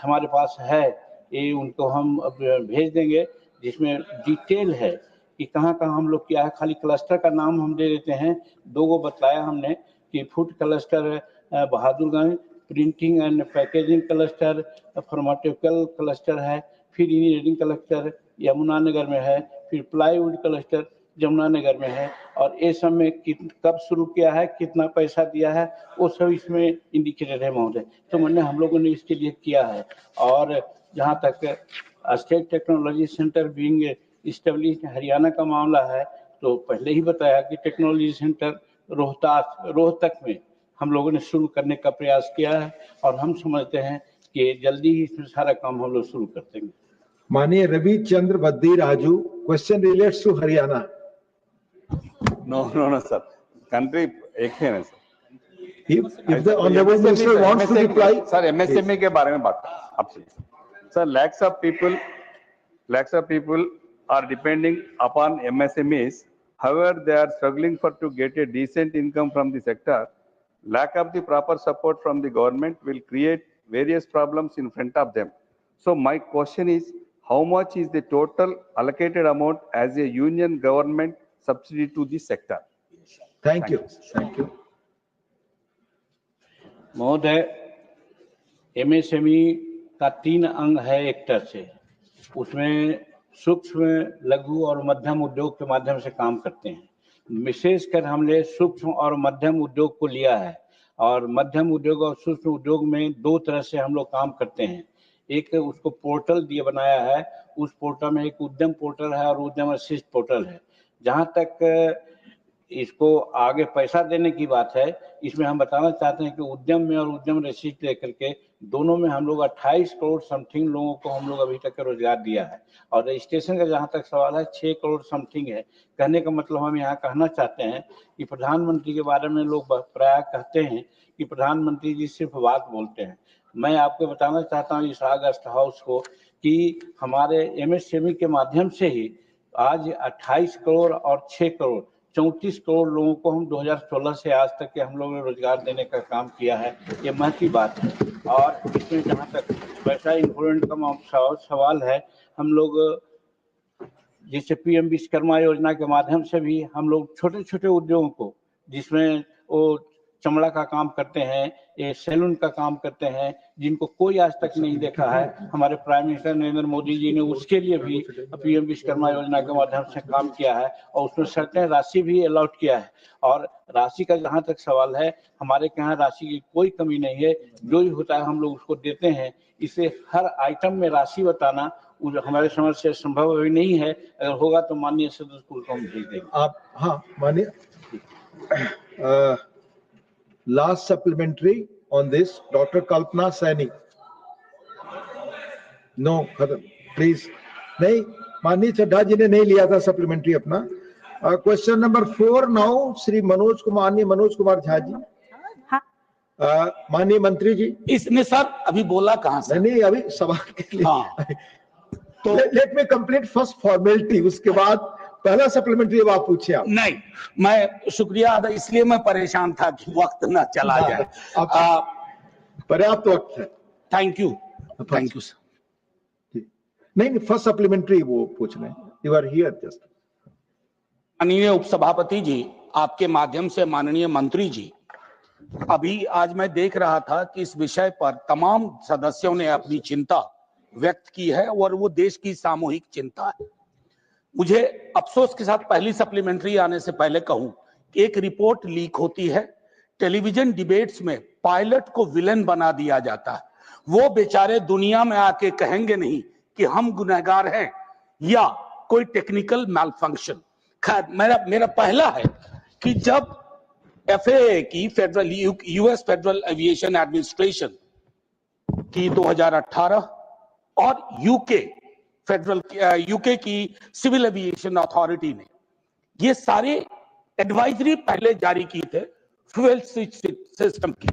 हमारे पास है, ये उनको हम भेज देंगे, जिसमें डिटेल है कि कहाँ कहाँ हम लोग किया है। खाली क्लस्टर का नाम हम दे देते हैं। 2 गो बताया हमने कि food cluster Bahadurganj, printing and packaging cluster pharmaceutical cluster है, फिर इंजीनियरिंग क्लस्टर यमुनानगर में है, फिर प्लाईवुड क्लस्टर जमुनानगर में है। और ये सब में कब शुरू किया है, कितना पैसा दिया है, वो सब इसमें इंडिकेटेड है महोदय। तो मैंने हम लोगों ने इसके लिए किया है। और जहाँ तक state technology centre being establish Haryana का मामला है, तो पहले ही बताया कि टेक्नोलॉजी सेंटर रोहतक में हम लोगों ने शुरू करने का प्रयास किया है, और हम समझते हैं कि जल्दी ही इसमें सारा काम हम लोग शुरू कर देंगे। माननीय Ravichandra Vaddiraju, question relates to Haryana. No, sir. Country एक है ना sir. If the honorable minister wants to reply, sir, MSME के बारे में बात आपसे। Sir, lakhs of people are depending upon MSMEs. However, they are struggling to get a decent income from the sector. Lack of the proper support from the government will create various problems in front of them. So my question is, how much is the total allocated amount as a union government subsidy to this sector? Thank you. महोदय, MSME का 3 अंग है एक तरह से। उसमें सूक्ष्म, लघु और मध्यम उद्योग के माध्यम से काम करते हैं। विशेषकर हमने सूक्ष्म और मध्यम उद्योग को लिया है, और मध्यम उद्योग और सूक्ष्म उद्योग में 2 तरह से हम लोग काम करते हैं। एक उसको पोर्टल दिए बनाया है, उस पोर्टल में एक उद्यम पोर्टल है और उद्यम असिस्ट पोर्टल है। जहां तक इसको आगे पैसा देने की बात है, इसमें हम बताना चाहते हैं कि उद्यम में और उद्यम असिस्ट लेकर के दोनों में हम लोग 28 करोड़ समथिंग लोगों को हम लोग अभी तक रोजगार दिया है। और रजिस्ट्रेशन का जहां तक सवाल है, 6 करोड़ समथिंग है। कहने का मतलब हम यहाँ कहना चाहते हैं कि प्रधानमंत्री के बारे में लोग प्राय कहते हैं कि प्रधानमंत्री जी सिर्फ बात बोलते हैं। मैं आपको बताना चाहता हूँ इस गेस्ट हाउस को कि हमारे MSME के माध्यम से ही आज 28 करोड़ और 6 करोड़ 34 करोड़ लोगों को हम 2016 से आज तक के हम लोगों ने रोजगार देने का काम किया है। ये महत्वपूर्ण बात है। और इसमें जहाँ तक पैसा इन्वेस्टमेंट का सवाल है, हम लोग जैसे PM विश्वकर्मा योजना के माध्यम से भी हम लोग छोटे छोटे उद्योगों को, जिसमें वो चमड़ा का काम करते हैं, ये सैलून का काम करते हैं, जिनको कोई आज तक नहीं देखा है, हमारे प्राइम मिनिस्टर नरेंद्र मोदी जी ने उसके लिए भी PM विश्वकर्मा योजना के माध्यम से काम किया है, और उसमें सर्टेन राशि भी अलॉट किया है। और राशि का जहां तक सवाल है, हमारे यहाँ राशि की कोई कमी नहीं है, जो ही होता है हम लोग उसको देते हैं। इसे हर आइटम में राशि बताना हमारे समझ से संभव अभी नहीं है। अगर होगा तो माननीय सदस्य को हम भेज देंगे। आप हाँ माननीय last supplementary on this, Dr. Kalpana Saini. No, please. नहीं, माननीय चड्ढा जी ने नहीं लिया था सप्लीमेंट्री अपना। Question number 4 now Shri Manoj Kumar Jha ji. माननीय मंत्री जी, इसमें सर अभी बोला कहाँ से? नहीं अभी सवाल के लिए। हाँ। तो let me complete first formality, उसके बाद पहला सप्लीमेंट्री अब आप पूछिए। आप नहीं, मैं शुक्रिया अदा, इसलिए मैं परेशान था कि वक्त ना चला जाए। पर्याप्त वक्त है। Thank you sir. नहीं, फर्स्ट सप्लीमेंट्री वो पूछ रहे हैं। You are here just. माननीय उपसभापति जी, आपके माध्यम से माननीय मंत्री जी, अभी आज मैं देख रहा था कि इस विषय पर तमाम सदस्यों ने अपनी चिंता व्यक्त की है, और वो देश की सामूहिक चिंता है। मुझे अफसोस के साथ पहली सप्लीमेंट्री आने से पहले कहूं कि एक रिपोर्ट लीक होती है, टेलीविजन डिबेट्स में पायलट को विलेन बना दिया जाता है। वो बेचारे दुनिया में आके कहेंगे नहीं कि हम गुनहगार हैं या कोई टेक्निकल मैलफंक्शन। खैर, मेरा पहला है कि जब FAA की federal US federal aviation administration की 2018 और यूके की सिविल एविएशन अथॉरिटी ने ये सारे एडवाइजरी पहले जारी की थे फ्यूल स्विच सिस्टम की।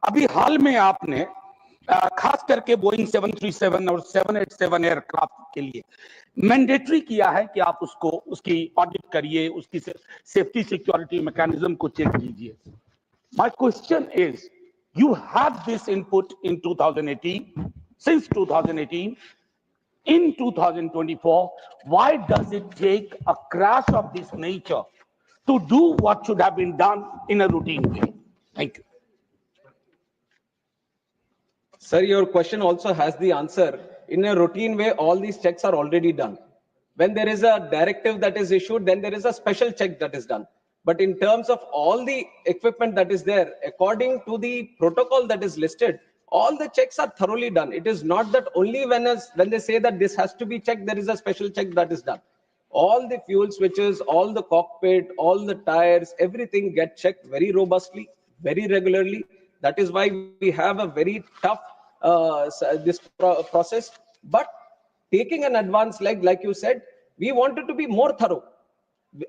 अभी हाल में आपने खास करके बोइंग 737 और 787 एयरक्राफ्ट के लिए मैंडेटरी किया है कि आप उसकी ऑडिट करिए, उसकी सेफ्टी सिक्योरिटी मैकेनिज्म को चेक कीजिए। My question is, you have this input in 2018, since 2018, in 2024, why does it take a crash of this nature to do what should have been done in a routine way? Thank you. Sir, your question also has the answer. In a routine way, all these checks are already done. When there is a directive that is issued, then there is a special check that is done. But in terms of all the equipment that is there, according to the protocol that is listed, all the checks are thoroughly done. It is not that only when they say that this has to be checked, there is a special check that is done. All the fuel switches, all the cockpit, all the tires, everything get checked very robustly, very regularly. That is why we have a very tough process. But taking an advance, like you said, we wanted to be more thorough.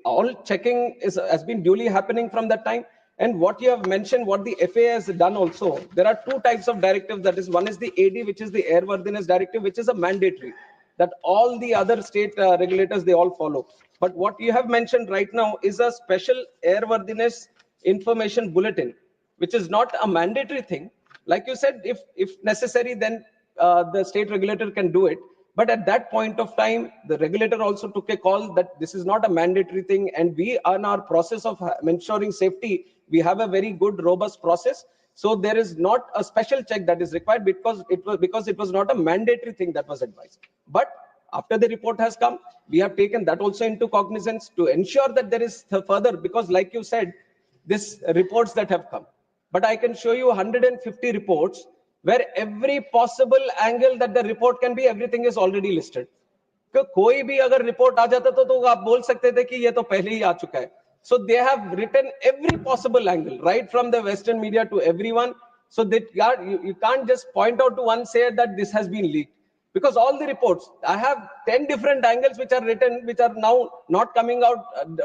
All checking has been duly happening from that time. And what you have mentioned, what the FAA has done also, there are two types of directives. That is, one is the AD, which is the airworthiness directive, which is a mandatory that all the other state regulators, they all follow. But what you have mentioned right now is a special airworthiness information bulletin, which is not a mandatory thing. Like you said, if necessary, then the state regulator can do it. But at that point of time, the regulator also took a call that this is not a mandatory thing, and we, on our process of ensuring safety, we have a very good, robust process. So there is not a special check that is required because it was not a mandatory thing that was advised. But after the report has come, we have taken that also into cognizance to ensure that there is further, because like you said, these reports that have come. But I can show you 150 reports where every possible angle that the report can be, everything is already listed. कोई भी अगर report आ जाता तो आप बोल सकते थे कि ये तो पहले ही आ चुका है. So they have written every possible angle, right from the Western media to everyone. So that you can't just point out to one, say that this has been leaked. Because all the reports, I have 10 different angles which are written, which are now not coming out,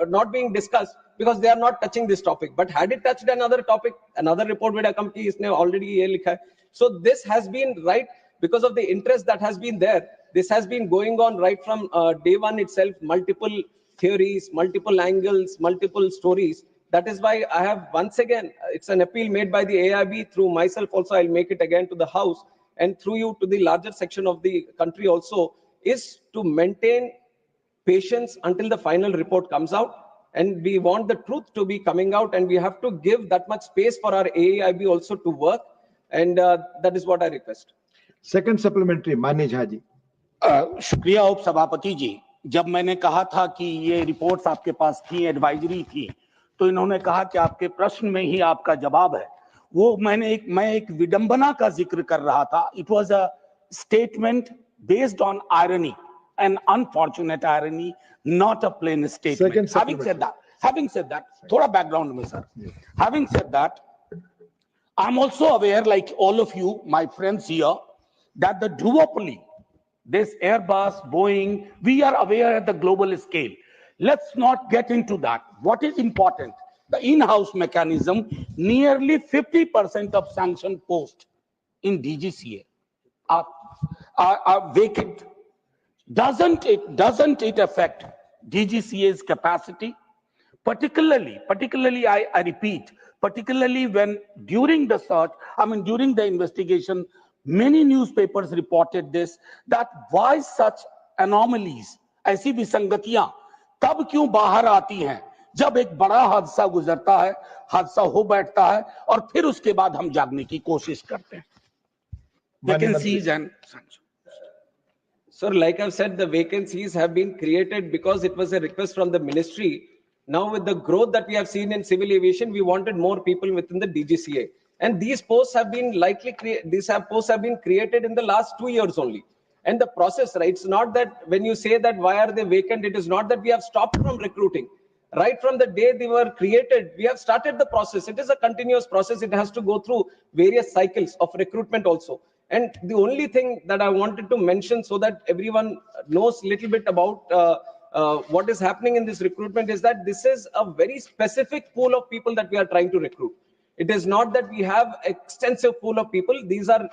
not being discussed, because they are not touching this topic. But had it touched another topic, another report would have come ki isne already ye likha hai. So this has been right because of the interest that has been there. This has been going on right from day one itself, multiple theories, multiple angles, multiple stories. That is why I have, once again, it's an appeal made by the AIB through myself also, I'll make it again to the House, and through you to the larger section of the country also, is to maintain patience until the final report comes out. And we want the truth to be coming out, and we have to give that much space for our AIB also to work. And that is what I request. Second supplementary, Manish Haji. शुक्रिया उप सभापति जी. जब मैंने कहा था कि ये reports आपके पास थी, एडवाइजरी थी, तो इन्होंने कहा कि आपके प्रश्न में ही आपका जवाब है. वो मैं एक विडंबना का जिक्र कर रहा था. It was a statement based on irony, an unfortunate irony, not a plain statement. Having said that, थोड़ा background में sir. Having said that, I'm also aware, like all of you, my friends here, that the duopoly, this Airbus, Boeing, we are aware at the global scale. Let's not get into that. What is important? The in-house mechanism, nearly 50% of sanction posts in DGCA are vacant. Doesn't it affect DGCA's capacity? Particularly, I repeat, particularly when during the search, during the investigation, many newspapers reported this, that why such anomalies, ऐसी विसंगतियां तब क्यों बाहर आती हैं जब एक बड़ा हादसा गुजरता है, हादसा हो बैठता है, और फिर उसके बाद हम जागने की कोशिश करते हैं. Vacancies and sanctions. Sir, like I've said, the vacancies have been created because it was a request from the ministry. Now with the growth that we have seen in civil aviation, we wanted more people within the DGCA. And these posts have been posts have been created in the last 2 years only. And the process, right? It's not that when you say that why are they vacant, it is not that we have stopped from recruiting. Right from the day they were created, we have started the process. It is a continuous process. It has to go through various cycles of recruitment also. And the only thing that I wanted to mention so that everyone knows a little bit about what is happening in this recruitment is that this is a very specific pool of people that we are trying to recruit. It is not that we have extensive pool of people. These are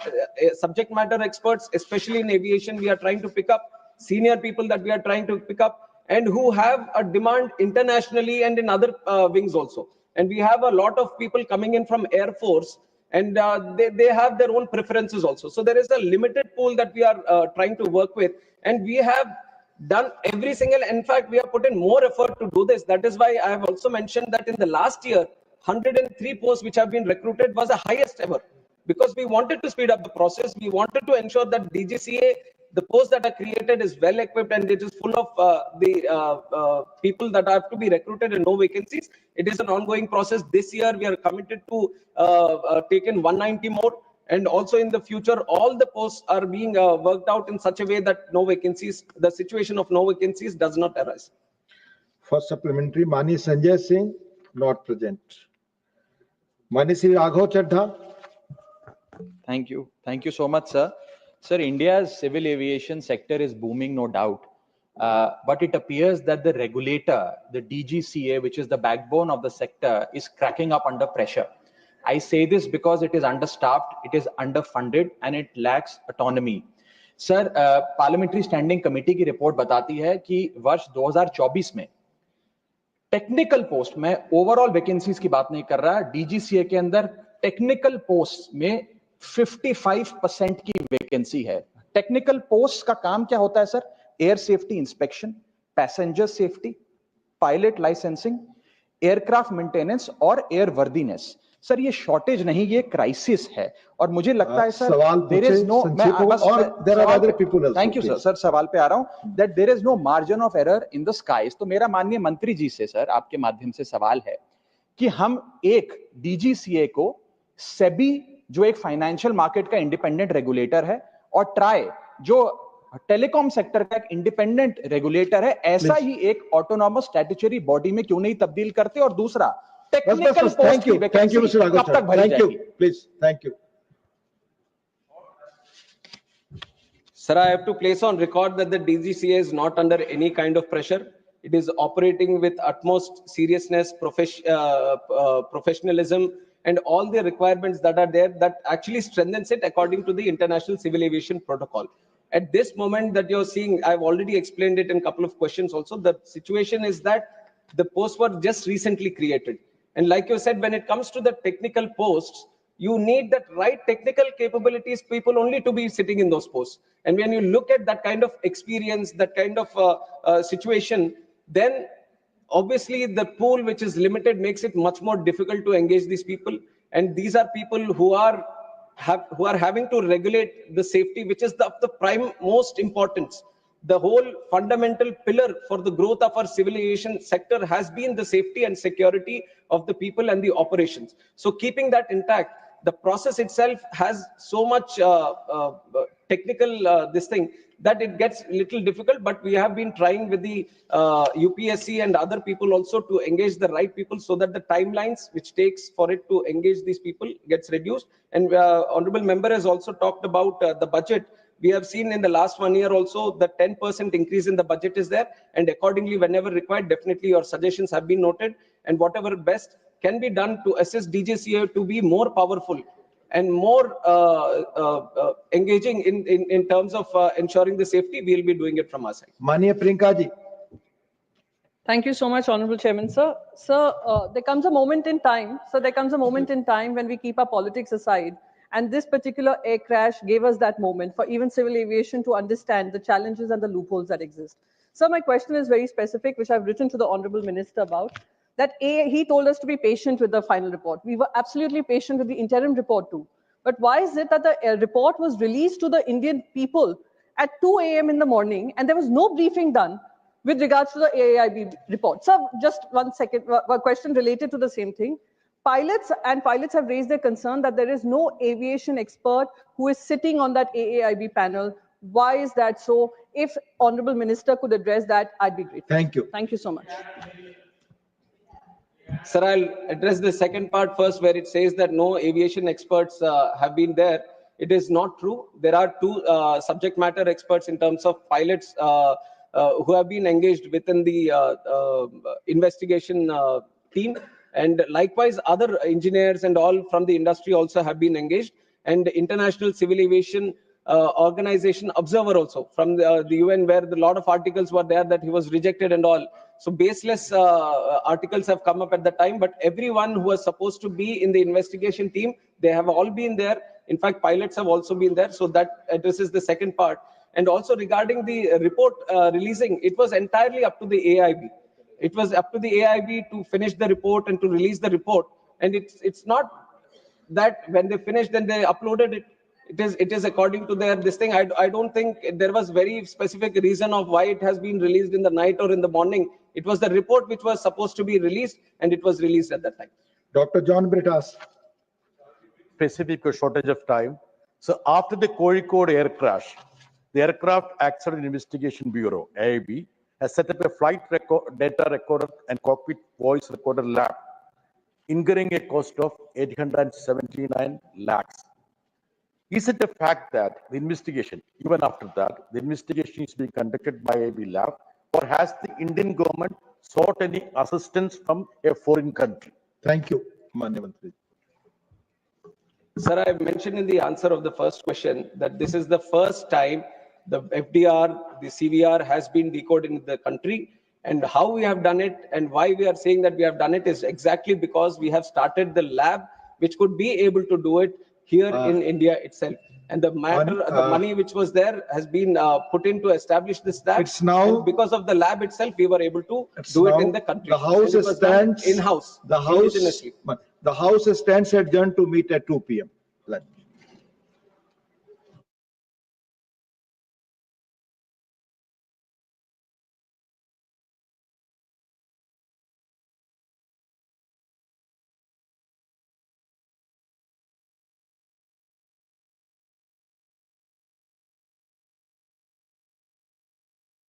subject matter experts, especially in aviation. We are trying to pick up senior people that we are trying to pick up and who have a demand internationally and in other wings also. And we have a lot of people coming in from Air Force, and they have their own preferences also. So there is a limited pool that we are trying to work with, and we have done every single, in fact, we have put in more effort to do this. That is why I have also mentioned that in the last year, 103 posts which have been recruited was the highest ever, because we wanted to speed up the process. We wanted to ensure that DGCA The posts that are created is well equipped and it is full of the people that have to be recruited and no vacancies. It is an ongoing process. This year we are committed to take in 190 more. And also in the future, all the posts are being worked out in such a way that no vacancies, the situation of no vacancies does not arise. For supplementary, Mani Sanjay Singh, not present. Mani Sri Raghav Chadha. Thank you. Thank you so much, sir. Sir, India's civil aviation sector is booming, no doubt. But it appears that the regulator, the DGCA, which is the backbone of the sector, is cracking up under pressure. I say this because it is understaffed, it is underfunded, and it lacks autonomy. Sir, parliamentary standing committee की report बताती है कि वर्ष 2024 में technical post में overall vacancies की बात नहीं कर रहा, डीजीसीए के अंदर टेक्निकल पोस्ट में 55% की वैकेंसी है. टेक्निकल पोस्ट का काम क्या होता है sir? Air safety inspection, passenger safety, pilot licensing, aircraft maintenance और एयर वर्दीनेस. सर ये शॉर्टेज नहीं, ये क्राइसिस है. और मुझे लगता है sir there is no, thank you sir, सवाल पे आ रहा हूं, that there is no margin of error in the skies. तो मेरा माननीय मंत्री जी से सर आपके माध्यम से सवाल है कि हम एक डीजीसीए को सेबी जो एक फाइनेंशियल मार्केट का इंडिपेंडेंट रेगुलेटर है और ट्राई जो टेलीकॉम सेक्टर का एक इंडिपेंडेंट रेगुलेटर है, ऐसा ही एक ऑटोनॉमस स्टैट्यूटरी बॉडी में क्यों नहीं तब्दील करते? और दूसरा टेक्निकल पोस्ट की वैकेंसी कब तक भरी जाएगी? Please, thank you. Sir, I have to place on record that the DGCA is not under any kind of pressure. It is operating with utmost seriousness, professionalism, and all the requirements that are there that actually strengthens it according to the International Civil Aviation Protocol. At this moment that you're seeing, I've already explained it in a couple of questions also, the situation is that the posts were just recently created. And like you said, when it comes to the technical posts, you need that right technical capabilities people only to be sitting in those posts. And when you look at that kind of experience, that kind of situation, then obviously the pool which is limited makes it much more difficult to engage these people. And these are people who are having to regulate the safety, which is the prime most importance. The whole fundamental pillar for the growth of our civil aviation sector has been the safety and security of the people and the operations. So keeping that intact, the process itself has so much technical this thing that it gets a little difficult, but we have been trying with the UPSC and other people also to engage the right people so that the timelines which takes for it to engage these people gets reduced. And honorable member has also talked about the budget. We have seen in the last 1 year also the 10% increase in the budget is there, and accordingly whenever required, definitely your suggestions have been noted, and whatever best can be done to assist DGCA to be more powerful and more engaging in terms of ensuring the safety, we will be doing it from our side. Mania Priyanka ji. Thank you so much, Honorable Chairman, sir. Sir, there comes a moment in time. So there comes a moment in time when we keep our politics aside. And this particular air crash gave us that moment for even civil aviation to understand the challenges and the loopholes that exist. So my question is very specific, which I've written to the Honorable Minister about, that he told us to be patient with the final report. We were absolutely patient with the interim report too. But why is it that the report was released to the Indian people at 2 a.m. in the morning and there was no briefing done with regards to the AAIB report? So just one question related to the same thing. Pilots have raised their concern that there is no aviation expert who is sitting on that AAIB panel. Why is that so? If Honorable Minister could address that, I'd be grateful. Thank you. Thank you so much. Sir, I'll address the second part first, where it says that no aviation experts have been there. It is not true. There are two subject matter experts in terms of pilots who have been engaged within the investigation team. And likewise, other engineers and all from the industry also have been engaged. And the International Civil Aviation Organization observer also from the UN, where a lot of articles were there that he was rejected and all. So baseless articles have come up at the time, but everyone who was supposed to be in the investigation team, they have all been there. In fact, pilots have also been there. So that addresses the second part. And also regarding the report releasing, it was entirely up to the AIB. It was up to the AIB to finish the report and to release the report. And it's not that when they finished, then they uploaded it. it is according to their this thing. I don't think there was very specific reason of why it has been released in the night or in the morning. It was the report which was supposed to be released, and it was released at that time. Dr. John Britas. Specific shortage of time. So after the Kozhikode air crash, the Aircraft Accident Investigation Bureau, AIB, has set up a flight data recorder and cockpit voice recorder lab, incurring a cost of 879 lakhs. Is it a fact that the investigation, even after that, the investigation is being conducted by AIB lab, or has the Indian government sought any assistance from a foreign country? Thank you, Manya Mantri. Sir, I mentioned in the answer of the first question that this is the first time the FDR, the CVR has been decoded in the country, and how we have done it and why we are saying that we have done it is exactly because we have started the lab which could be able to do it here in India itself. And the money which was there has been put in to establish this lab. It's now, and because of the lab itself, we were able to do it in the country. The House stands in-house. The House stands adjourned to meet at 2 p.m.